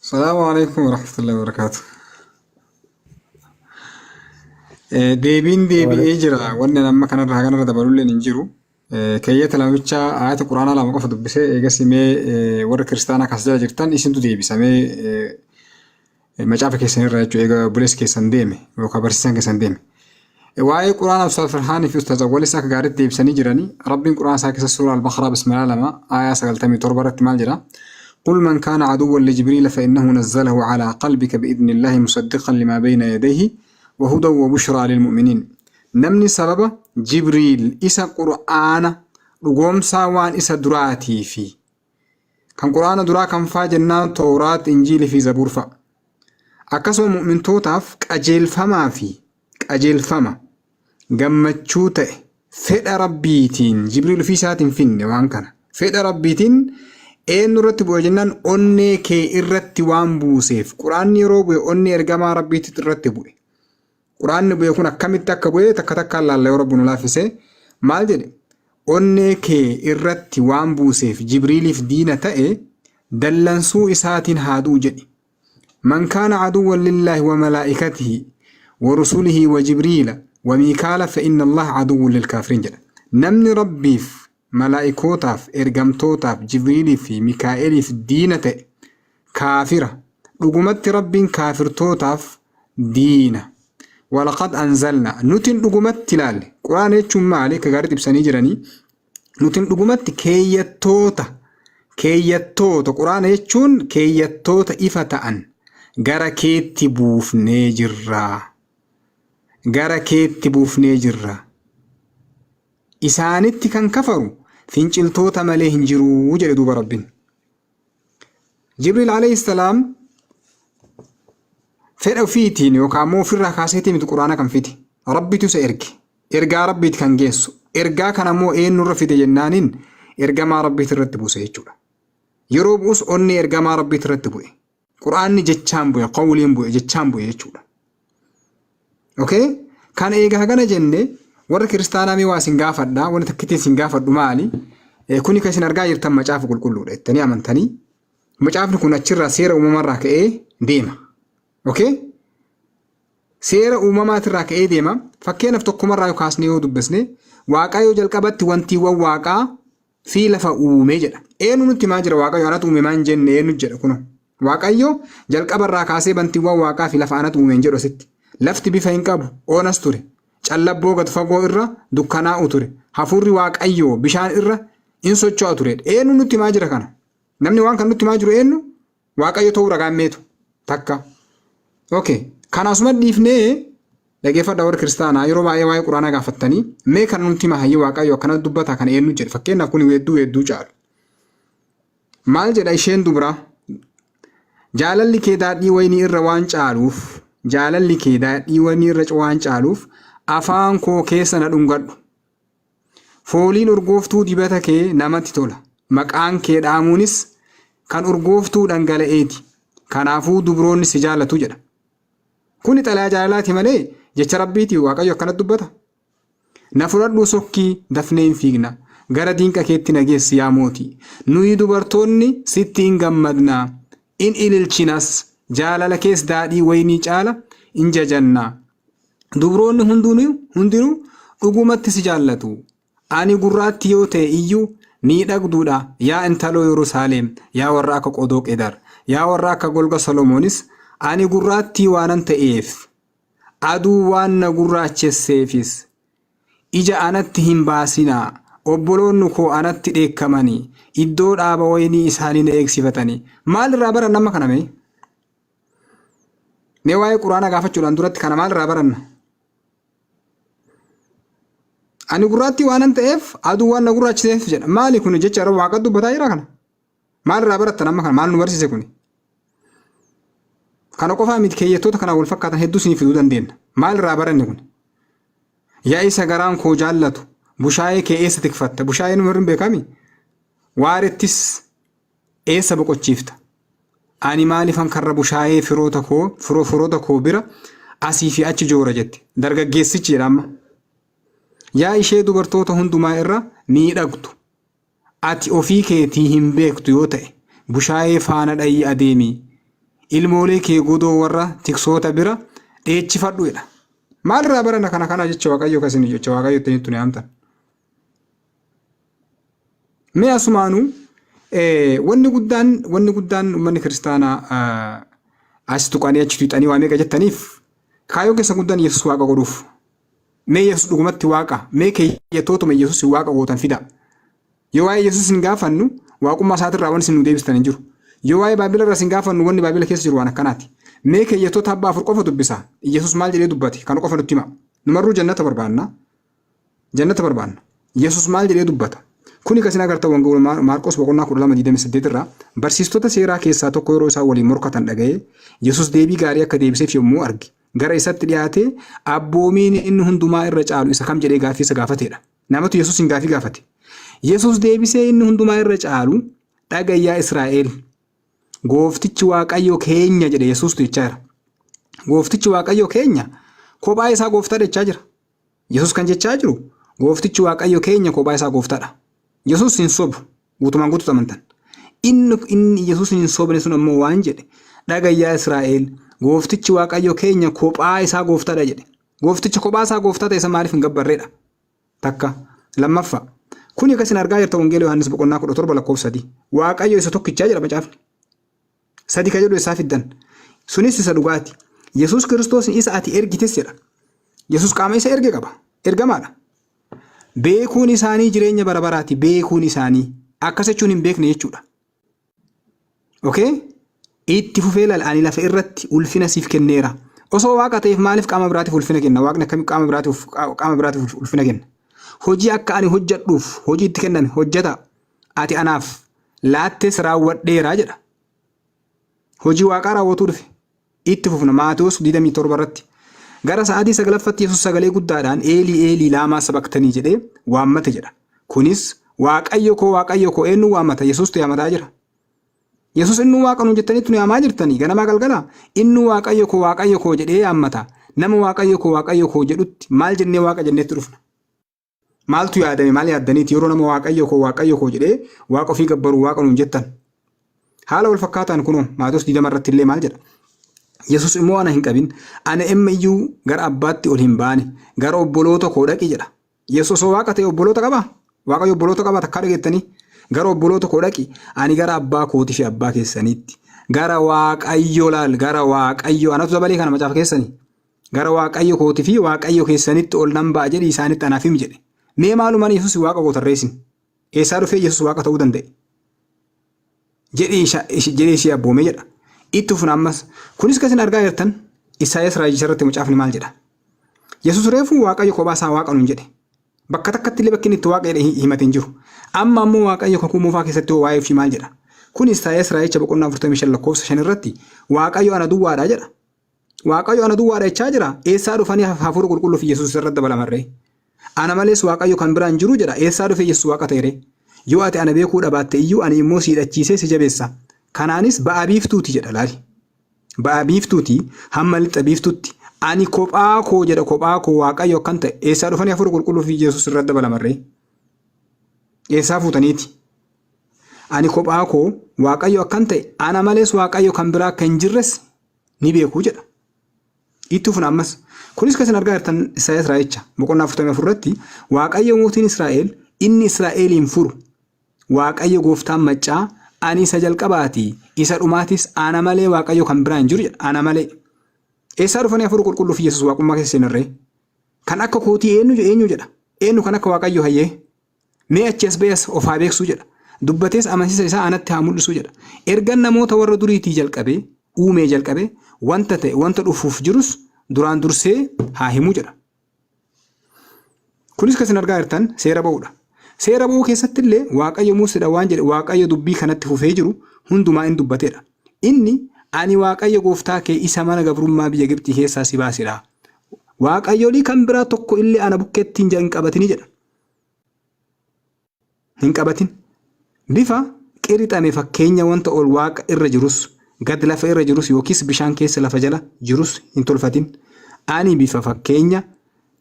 S11: Salaamu alaikum wa rahmatullahi wa barakatuh. Deebiin deebi'ee jira. Wanni amma kanarra dabalulleen hin jiru. Keeyyata lamichaa ayata Quraanaa lama qofa dubbisee eegas himee warra kiristaanaa kas jala jirtan isintu deebisamee macaafa keessanirra jechuudha eega bulees keessan deeme yookaan barsiisan keessan deeme. Waa'ee Quraanaa Ustaaz Farhaanii fi Ustaaz Awwalis akka gaariitti deebisanii jiranii Rabbiin Quraana isaa keessa suuraa Al-Baqaraa bismillah 2 aayaa 97 irratti maal jedha? قل من كان عدوا لجبريل فإنه نزله على قلبك بإذن الله مصدقا لما بين يديه وهدى وبشرى للمؤمنين. نمني سبب جبريل إسا قرآن رقوم ساوان إسا دراتي في كان قرآن درا كان فاجنا توراة إنجيل في زبور فا أكسو مؤمن توتاف أجيل فما في أجيل فما قمتشوته فئ ربيتين جبريل في ساعة فين وان كان فئ ربيتين een irratti bu'e jennaan onnee kee irratti waan buuseef quraanni yeroo bu'e onnee ergamaa rabbiitti irratti bu'e quraanni bu'e kun akkamitti akka bu'e takka takkaan laalla yoo rabbi nu laaffise maal jedhe onnee kee irratti waan buuseef jibriiliif diina ta'e dallansuu isaatiin haaduu jedhe man kaana aduwwan lillaahi wa malaa'ikatihi wa rusulihi wa jibriila wa miikaala fa inna allaha aduwwun lilkaafiriin jedha namni rabbiif malaa'ikootaaf ergamtootaaf jibriilii fi mikaa'eliif diina ta'e kaafira dhugumatti rabbiin kaafirtootaaf diina walaqad anzalna nutin dhugumatti ilaalle quraana jechuun maali akka gaarii ibsanii jiranii nutin dhugumatti keeyyattoota quraana jechuun keeyyattoota ifa ta'an gara keetti buufnee jirra isaanitti kan kafaru finciltoota malee hin jiru jedhe duuba rabbiin. Jibriil alayhi salaam fedha ofiitiin yookaan immoo ofirraa kaaseetii miti quraana kan fide. Rabbitu isa erge. Ergaa rabbiiti kan geessu. Ergaa kana immoo eenyurra fide jennaaniin ergamaa rabbiiti irratti buuse jechuudha. Yeroo bu'us onni ergamaa rabbiiti irratti bu'e. Quraanni jechaan bu'e, qawliin bu'e, jechaan bu'e jechuudha. Okay? Kan eegaa kana jenne warra kiristaanaa mee waa isin gaafadhaa, wanti takkiitiin isin gaafadhu maali? Kuni kan isin argaa jirtan macaafa qulqulluudha jettanii amantanii. Macaafni kun achirraa seera uumamarraa ka'ee deema. Okay? Seera uumamaatirraa ka'ee deema. Fakkeenyaaf tokkumarraa yoo kaasnee yoo dubbisne Waaqayyo jalqabatti wantiiwwan waaqaa fi lafa uume jedha. Eenyu nutti maa jira Waaqayyo anatu uume maan jenne eenyu jedha kuno. Waaqayyo jalqabarraa kaasee wantiiwwan waaqaa fi lafa anatu uume jedhu asitti. Lafti bifa hin qabu oonas ture. Callabboo gad fagoo irra dukkanaa'u ture. Hafuurri Waaqayyoo bishaan irra in socho'a ture. Eenyu nutti maa jira kana? Namni waan kan nutti maa jiru eenyu? Waaqayyo ta'uu ragaan meetu takka. Okay. Kanaasuma dhiifnee dhageeffadha warra kiristaanaa yeroo baay'ee waa'ee quraanaa gaafattanii mee kan nutti mahayyi Waaqayyo akkana dubbata kan eenyu jedhe fakkeenyaaf kun weedduu caalu. Maal jedha isheen dubraa? Jaalalli kee daadhii waynii irra waan caaluuf jaalalli kee daadhii waynii irra waan caaluuf afaan koo keessa na dhungadhu. Fooliin urgooftuu dibata kee namatti tola. Maqaan kee dhaamuunis kan urgooftuu dhangala'eeti. Kanaafuu dubroonni si jaallatu jedha. Kuni xalayaa jaalalaati malee jecha rabbiiti Waaqayyo akkanatti dubbata. Na fudhadhu sokkii dafnee hin fiigna. Gara diinqa keetti na geessi yaa mootii. Nuyi dubartoonni sitti hin gammadnaa. In ililchinas jaalala kees daadhii waynii caala in jajannaa. Dubroonni hundinuu dhugumatti si jaallatu. Ani gurraatti yoo ta'e iyyuu miidhagduudha yaa intaloo Yerusaalem yaa warra akka qodoo Qedar yaa warra akka golga Solomoonis ani gurraattii waanan ta'eef aduu waan na gurraachesseefis ija anatti hin baasinaa obboloonni koo anatti dheekkamanii iddoo dhaaba waynii isaanii na eegsifatanii maal irraa baranna amma kana mee waa'ee quraana gaafachuudhaan duratti kana maal irraa baranna? Ani gurraattii waanan ta'eef aduu waan na gurraachiseef jedha. Maali kun jecha yeroo Waaqa dubbataa jira kana? Maal irraa barattan amma kana? Maal nu barsiise kuni? Kana qofaa miti keeyyattoota kana wal fakkaatan hedduu isinii fiduu dandeenya. Maal irraa baranne kun? Yaa isa garaan koo jaallatu bushaayee kee eessa tikfatta? Bushaayee nu hin beekami? Waarettis eessa boqochiifta? Ani maaliifan karra bushaayee firoota koo bira asii fi achi joora jette. Dargaggeessichi jedha amma. Yaa ishee dubartoota hundumaa irra miidhagdu. Ati ofii keetii hin beektu yoo ta'e bushaayee faana dhayii adeemii. Ilmoolee kee godoo warra tiksoota bira dheechifadhu jedha. Maal irraa baranna kana jecha Waaqayyo kasini jecha Waaqayyo itti ni amtan. Mee asumaanuu wanni guddaan uummanni kiristaanaa as tuqanii achi tuqanii waa meeqa jettaniif kaayyoo keessa guddaan Yesuus Waaqa godhuuf. Mee Yesuus dhugumatti Waaqa mee keeyyattootuma Yesuus Waaqa gootan fida. Yoo waa'ee Yesuus hin gaafannu waaqummaa isaatirraa waan isin nu deebistan hin jiru. Yoo waa'ee Baabila irraa isin gaafannu wanni Baabila keessa jiru waan akkanaati. Mee keeyyattoota abbaa afur qofa dubbisa. Yesuus maal jedhee dubbate kan qofa nutti hima. Numarruu jannata barbaanna. Yesuus maal jedhee dubbata. Kuni kasin agarta wangeela Maarqos boqonnaa 12:28 irraa barsiistota seeraa keessaa tokko yeroo isaan waliin morkatan dhaga'ee Yesuus deebii gaarii akka deebiseef yommuu arge. Gara isatti dhiyaatee abboomiin inni hundumaa irra caalu isa kam jedhee gaaffii isa gaafateedha. Namatu Yesuus hin gaaffii gaafate. Yesuus deebisee inni hundumaa irra caalu dhagayyaa Israa'el. Gooftichi Waaqayyo keenya jedhe Yesuus jechaa jira. Gooftichi Waaqayyo keenya kophaa isaa gooftaa jechaa jira. Yesuus kan jechaa jiru gooftichi Waaqayyo keenya kophaa isaa gooftaadha. Yesuus hin sobu guutumaan guutuu amantan. Inni Yesuus hin sobne sun ammoo waan jedhe dhagayyaa Israa'el. Gooftichi Waaqayyo keenya kophaa isaa gooftaadha jedhe. Gooftichi kophaa isaa gooftaa ta'e isa maaliif hin gabbarreedha? Takka lammaffaa. Kuni akkasiin argaa jirta wangeela Yohaannis boqonnaa 17:3. Waaqayyo isa tokkichaa jedha macaafni. Sadi ka jedhu isaa fiddan. Sunis isa dhugaati. Yesuus Kiristoos isa ati ergites jedha. Yesuus qaama isa erge qaba. Ergamaadha. Beekuun isaanii jireenya bara baraati. Beekuun isaanii akkas jechuun hin beekne jechuudha. Okay? Itti fufee ani lafa irratti ulfina siif kenneera. Osoo Waaqa ta'eef maaliif qaama biraatiif ulfina kenna? Waaqni akkamitti qaama biraatiif ulfina kenna? hojii akka ani hojjedhuuf hojii itti kenname hojjeta ati anaaf laattees raawwadheeraa jedha. Hojii waaqaa raawwatuu dhufe itti fufna Maatewos 27 irratti. Gara sa'aatii 9ffatti Yesuus sagalee guddaadhaan eelii eelii laamaa sabaktanii jedhee waammate jedha. Kunis Waaqayyo koo eenyu waammata? Yesuustu yaamataa jira. Yesuus inni waaqa nuun jettanitti nu yaamaa jirtanii ganamaa galgala inni Waaqayyo koo jedhee yaammata. Nama Waaqayyo koo jedhutti maal jennee waaqa jenneetti dhufna? Maaltu yaadame maal yaaddaniiti yeroo nama Waaqayyo koo jedhee waaqa ofii gabbaru waaqa nuun jettan? Haala wal fakkaataan kunoo Maatewos 20 irratti illee maal jedha? Yesuus immoo ana hin qabin ana amma iyyuu gara abbaatti ol hin baane gara obboloota koo dhaqi jedha. Yesuus waaqa ta'e obboloota qaba? Waaqayyo obboloota qaba takka dhageettanii? Gara obboloota koo dhaqi ani gara abbaa kootii fi abbaa keessaniitti gara Waaqayyo laal gara Waaqayyo anatu dabalee kana macaafa keessanii gara Waaqayyo kootii fi Waaqayyo keessanitti ol nan ba'a jedhi isaanitti anaaf himi jedhe. Mee maalumaan Yesuus waaqa koo tarreessin? Eessaa dhufee Yesuus waaqa ta'uu danda'e? Jedhee ishee abboomee jedha. Itti fufna ammas kunis kasin argaa jirtan Isaayyaas raajicha irratti macaafni maal jedha? Yesuus reefuu Waaqayyo kophaa isaa waaqa nuun jedhe. Bakka takkatti illee bakki inni itti waaqa himate hin jiru. Amma ammoo Waaqayyo kakuu moofaa keessatti waa'ee ofii maal jedha? Kun Isaayyaas raajicha boqonnaa 45 lakkoofsa 5 irratti Waaqayyo ana duwwaadha jedha. Waaqayyo ana duwwaadha jechaa jira. Eessaa dhufanii hafuura qulqulluu fi Yesuus irratti dabalamarree? Ana malees Waaqayyo kan biraan jiru jedha. Eessaa dhufee Yesuus waaqa ta'e? Yoo ati ana beekuu dhabaatte iyyuu ani immoo siidhachiisee si jabeessa. Kanaanis ba'aa biiftuuti jedha laali. Ba'aa biiftuuti hamma lixa biiftuutti ani kophaa koo jedha kophaa koo Waaqayyo akkan ta'e eessaa dhufanii hafuura qulqulluu fi Yesuus irratti dabalamarree? Eessaa fuutaniiti? Ani kophaa koo Waaqayyo akkan ta'e ana malees Waaqayyo kan biraa akka hin jirres ni beekuu jedha. Itti fufna ammas kunis kasin argaa jirtan Isaayyaas raajicha boqonnaa 44 irratti Waaqayyo mootiin Israa'el inni Israa'eliin furu Waaqayyo gooftaan maccaa ani isa jalqabaati isa dhumaatis ana malee Waaqayyo kan biraan jiru jedha. Ana malee eessaa dhufanii hafuura qulqulluu fi Yesuus waaqummaa keessa seenarree? Kan akka kootii eenyu jedha? Eenyu kan akka Waaqayyo hayyee? Mee achi as ba'es of haa beeksuu jedha. Dubbatees amansiisa isaa anatti haa mul'isuu jedha. Ergan namoota warra duriitii jalqabee uumee jalqabee wanta ta'e wanta dhufuuf jirus duraan dursee haa himuu jedha. Kunis kasin argaa jirtan seera ba'uudha. Seera ba'uu keessatti illee Waaqayyo Museedha waan jedhe Waaqayyo dubbii kanatti fufee jiru hundumaa in dubbateedha. Inni ani Waaqayyo gooftaa kee isa mana gabrummaa biyya Gibxii keessaa si baasedha. Waaqayyoolii kan biraa tokko illee ana bukkeetti hin qabatini jedha. Hin qabatin. Bifa qirixame fakkeenya wanta ol waaqa irra jirus gad lafa irra jirus yookiis bishaan keessa lafa jala jirus hin tolfatin. Ani bifa fakkeenya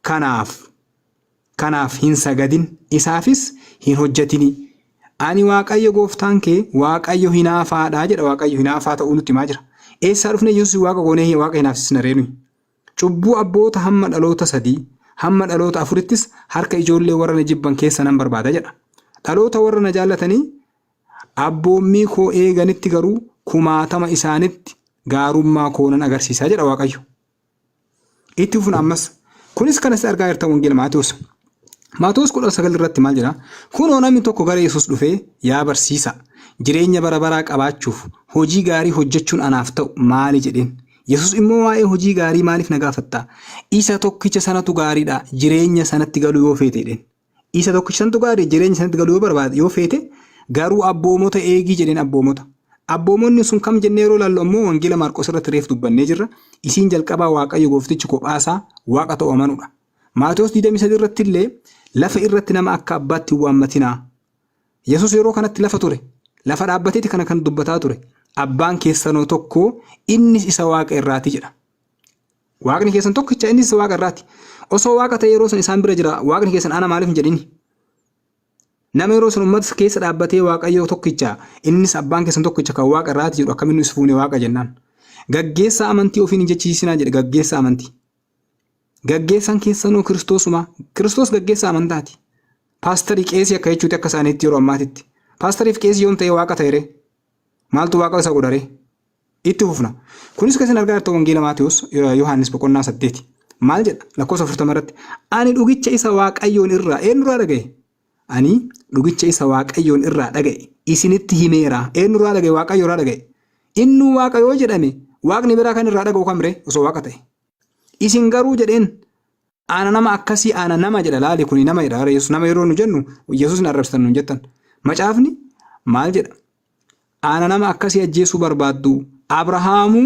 S11: kanaaf hin sagadin isaafis hin hojjetini. Ani Waaqayyo gooftaan kee Waaqayyo hinaafaadha jedha. Waaqayyo hinaafaa ta'uu nutti himaa jira. Eessaa dhufne Yesuus waaqa goonee waaqa hinaafsisna reenu? Cubbuu abboota hamma dhaloota 3 hamma dhaloota 4ttis harka ijoollee warra na jibban keessa nan barbaada jedha. Dhaloota warra na jaallatanii abboommii koo eeganitti garuu 1000 isaanitti gaarummaa koo nan agarsiisa jedha Waaqayyo. Itti fufna ammas kunis kanas argaa jirtan wangeela Maatewos. Maatewos 19 irratti maal jedha? Kunoo namni tokko gara Yesuus dhufee yaa barsiisa jireenya bara baraa qabaachuuf hojii gaarii hojjechuun anaaf ta'u maali jedheen. Yesuus immoo waa'ee hojii gaarii maaliif na gaafatta? Isa tokkicha sanatu gaariidha jireenya sanatti galuu yoo feete jedheen. Isa tokkicha sanatu gaarii jireenya sanatti galuu yoo barbaade yoo feete garuu abboomota eegii jedheen abboomota. Abboomonni sun kam jennee yeroo laallu ammoo wangeela Maarqos irratti reef dubbannee jirra. Isiin jalqabaa Waaqayyo gooftichi kophaasaa waaqa ta'u amanuudha. Maatewos 23 irratti illee lafa irratti nama akka abbaatti waammatinaa. Yesuus yeroo kanatti lafa ture. Lafa dhaabbateeti kana kan dubbataa ture. Abbaan keessanoo tokko innis isa waaqa irraati jedha. Waaqni keessan tokkicha innis isa waaqa irraati. Osoo waaqa ta'e yeroo san isaan bira jira waaqni keessan ana maaliif hin jedhini? Nama yeroo san uummata keessa dhaabbatee Waaqayyo tokkicha innis abbaan keessan tokkicha kan waaqa irraati jedhu akkamiin is fuune waaqa jennaan. Gaggeessaa amantii ofiin hin jechiisinaa jedhe gaggeessaa amantii. Gaggeessaan keessanuu Kiristoosuma. Kiristoos gaggeessaa amantaati. Paastarii qeesii akka jechuuti akka isaaniitti yeroo ammaatitti. Paastariif qeesii yoom ta'e waaqa ta'ere? Maaltu waaqa isa godhare? Itti fufna. Kunis kasin argaa jirtu wangeela Maatewos Yohaannis boqonnaa 8. Maal jedha? Lakkoofsa 40 irratti. Ani dhugicha isa Waaqayyoon irraa eenyurraa dhaga'e? Ani dhugicha isa Waaqayyoon irraa dhaga'e. Isinitti himeera. Eenyurraa dhaga'e? Waaqayyo irraa dhaga'e. Inni waaqa yoo jedhame waaqni biraa kan irraa dhaga'u kan biree osoo waaqa ta'e. Isin garuu jedheen Ana nama akkasii ana nama jedha laali kuni nama jedha Yesuus nama yeroo nu jennu Yesuus na arrabsitan nu jettan macaafni maal jedha ana nama akkasii ajjeesuu barbaaddu Abrahaamu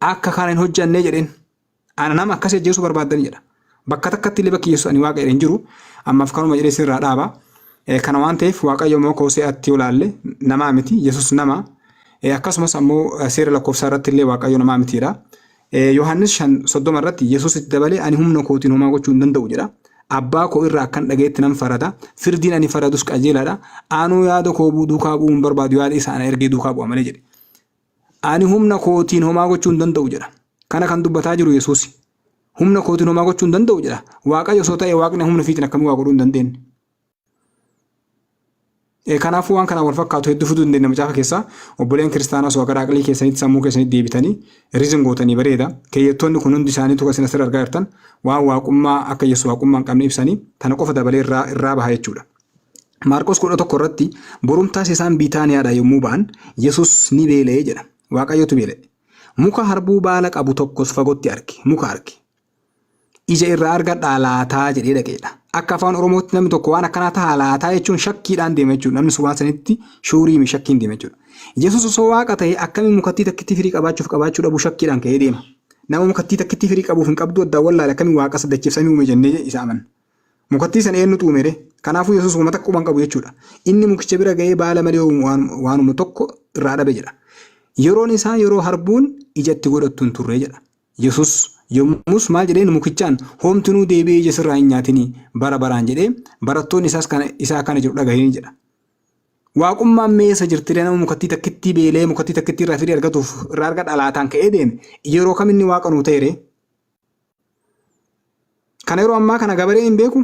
S11: akka kana hin hojjanne jedheen ana nama akkasii ajjeesuu barbaaddani jedha bakka takkatti illee bakki Yesuus ani waaqa jedheen jiru ammaaf kanuma jedhee sirraa dhaaba kana waan ta'eef waaqayyo moo koosee atti olaalle nama miti Yesuus nama akkasumas ammoo seera lakkoofsaa irratti illee waaqayyo nama mitiidha. Yohaannis 5:30 irratti Yesuus itti dabalee ani humna kootiin homaa gochuu hin danda'u jedha. Abbaa koo irraa akkan dhageetti nan farada. Firdiin ani faradus qajeelaadha. Anuu yaada koo duukaa bu'uu hin barbaadu yaada isaa ana ergee duukaa bu'a malee jedhe. Ani humna kootiin homaa gochuu hin danda'u jedha. Kana kan dubbataa jiru Yesuus. Humna kootiin homaa gochuu hin danda'u jedha. Waaqayyo osoo ta'e waaqni humna fiitiin akkamii waa godhuu hin dandeenye. Kanaafuu waan kana wal fakkaatu hedduu fiduu dandeenya macaafa keessaa obboleen kiristaanaa osoo akka daaqilii keessanitti sammuu keessanitti deebitanii riizin gootanii bareeda keeyyattoonni kun hundi isaanii tokko isin asirra argaa jirtan waan waaqummaa akka Yesuus waaqummaa hin qabne ibsanii tana qofa dabalee irraa baha jechuudha. Maarqos 11 irratti borumtaas isaan Biitaaniyaadhaa yommuu ba'an Yesuus ni beela'ee jedha waaqayyotu beela'e muka harbuu baala qabu tokkos fagootti arge muka arge ija irraa argadhaa laataa jedhee dhaqeedha. Akka afaan Oromootti namni tokko waan akkanaa ta'a laataa jechuun shakkiidhaan deema jechuudha. Namni waan sanitti shuurii shakkiin deema jechuudha. Yesuus osoo waaqa ta'e akkamiin mukattii takkitti firii qabaachuu dhabu shakkiidhaan ka'ee deema. Nama mukattii takkitti firii qabuuf hin qabdu addaan wallaale akkamiin waaqa saddachiifsamii uume jennee isa amanna. Mukattii sana eenyutu uume? Kanaafuu Yesuus uummata quban qabu jechuudha. Inni mukicha bira ga'ee baala malee waanuma tokko irraa dhabe jedha. Yeroon isaa yeroo harbuun ijatti godhattu hin turre jedha. Yesuus yommus maal jedheen mukichaan hoomtunuu deebi'ee ija sirraa hin nyaatinii bara baraan jedhee barattoonni isaa kana jedhu dhagahanii jedha. Waaqummaan meessa jirtire nama mukattii takkitti beelee mukattii takkitti irraa firii argatuuf irraa argadha laataan ka'ee deeme yeroo kam inni waaqa nuu ta'e kana yeroo ammaa kana gabaree hin beeku.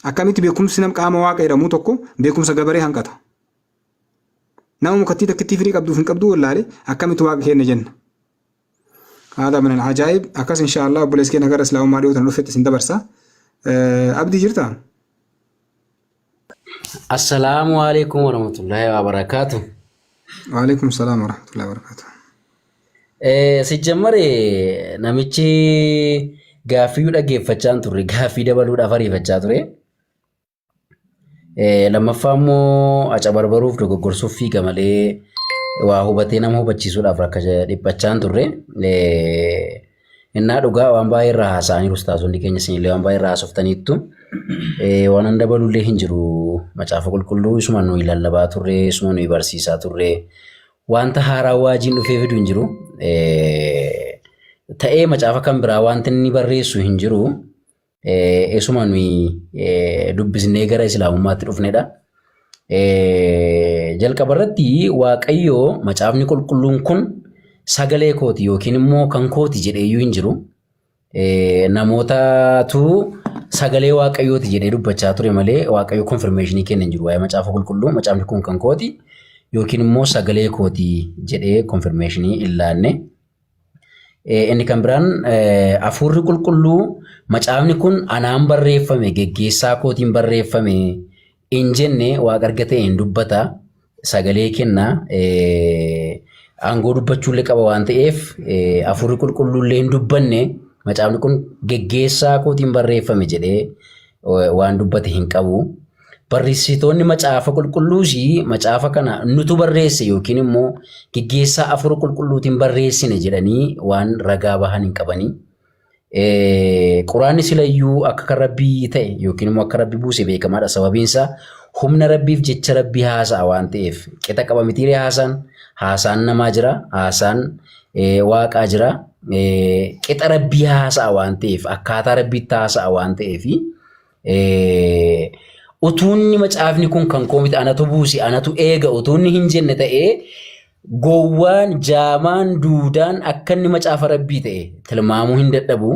S11: Akkamitti beekumsi nama qaama waaqa jedhamu tokko beekumsa gabaree hanqata. Nama mukattii takkitti firii qabduuf hin qabdu wallaale akkamitti waaqa kenna jenna. هذا من العجائب أكاس إن شاء الله بوليس كنا جرس لهم ماريو تنرفت سندبرسا أبدي جرتا
S1: السلام عليكم ورحمة الله وبركاته.
S11: وعليكم السلام ورحمة الله وبركاته.
S1: سجمري نمشي غافيو لقي فتشان توري غافي دبلو دافري فتشاتوري لما فهموا أجبر بروف دوغو غرسوفي كمالي waa hubatee nama hubachiisuudhaaf rakka dhiphachaan turre innaa dhugaa waan baay'ee irraa haasa'anii ustaazonni keenya isinillee waan baay'ee irraa haasoftaniittu waan hunda balullee hin jiru macaafa qulqulluu isuma nuyi lallabaa turre isuma nuyi barsiisaa turre wanta haaraa waajiin dhufee fidu hin jiru ta'ee macaafa kan biraa wanti inni barreessu hin jiru isuma nuyi dubbisnee gara islaamummaatti dhufnedha. Jalqaba irratti waaqayyo macaafni qulqulluun kun sagalee kooti yookiin immoo kan kooti jedheeyyuu hin jiru. Namootatu sagalee waaqayyooti jedhee dubbachaa ture malee waaqayyo konfirmeeshinii kenna hin jiru. Waa'ee macaafa qulqulluu macaafni kun kan kooti yookiin immoo sagalee kooti jedhee konfirmeeshinii illaanne. Inni kan biraan hafuurri qulqulluu macaafni kun anaan barreeffame geggeessaa kootiin barreeffame. Injenne waaqa argatee hin dubbata sagalee kenna aangoo dubbachuullee qaba waan ta'eef hafuurri qulqulluullee hin dubbanne macaafni kun geggeessaa kootiin barreeffame jedhee waan dubbate hin qabu. Barreessitoonni macaafa qulqulluus macaafa kana nutu barreesse yookiin immoo geggeessaa hafuura qulqulluutiin barreessine jedhanii waan ragaa bahan hin qabanii. Quraanni silayyuu akka kan rabbii ta'e yookiin immoo akka rabbii buuse beekamaadha. Sababiin isaa humna rabbiif jecha rabbii haasa'a waan ta'eef qixa qaba mitiiree haasaan namaa jira haasaan waaqaa jira qixa rabbii haasa'a waan ta'eef akkaataa rabbiitti haasa'a waan ta'eef utuunni macaafni kun kan koomite anatu buuse anatu eega utuunni hin jenne ta'ee gowwaan jaamaan duudaan akka inni macaafa rabbii ta'e tilmaamuu hin dadhabu.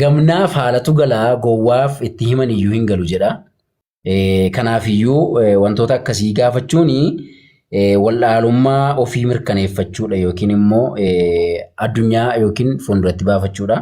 S1: Gamnaaf haalatu galaa gowwaaf itti himan iyyuu hin galu jedha. Kanaaf iyyuu wantoota akkasii gaafachuun wallaalummaa ofii mirkaneeffachuudha yookiin immoo addunyaa yookiin fuulduratti baafachuudha.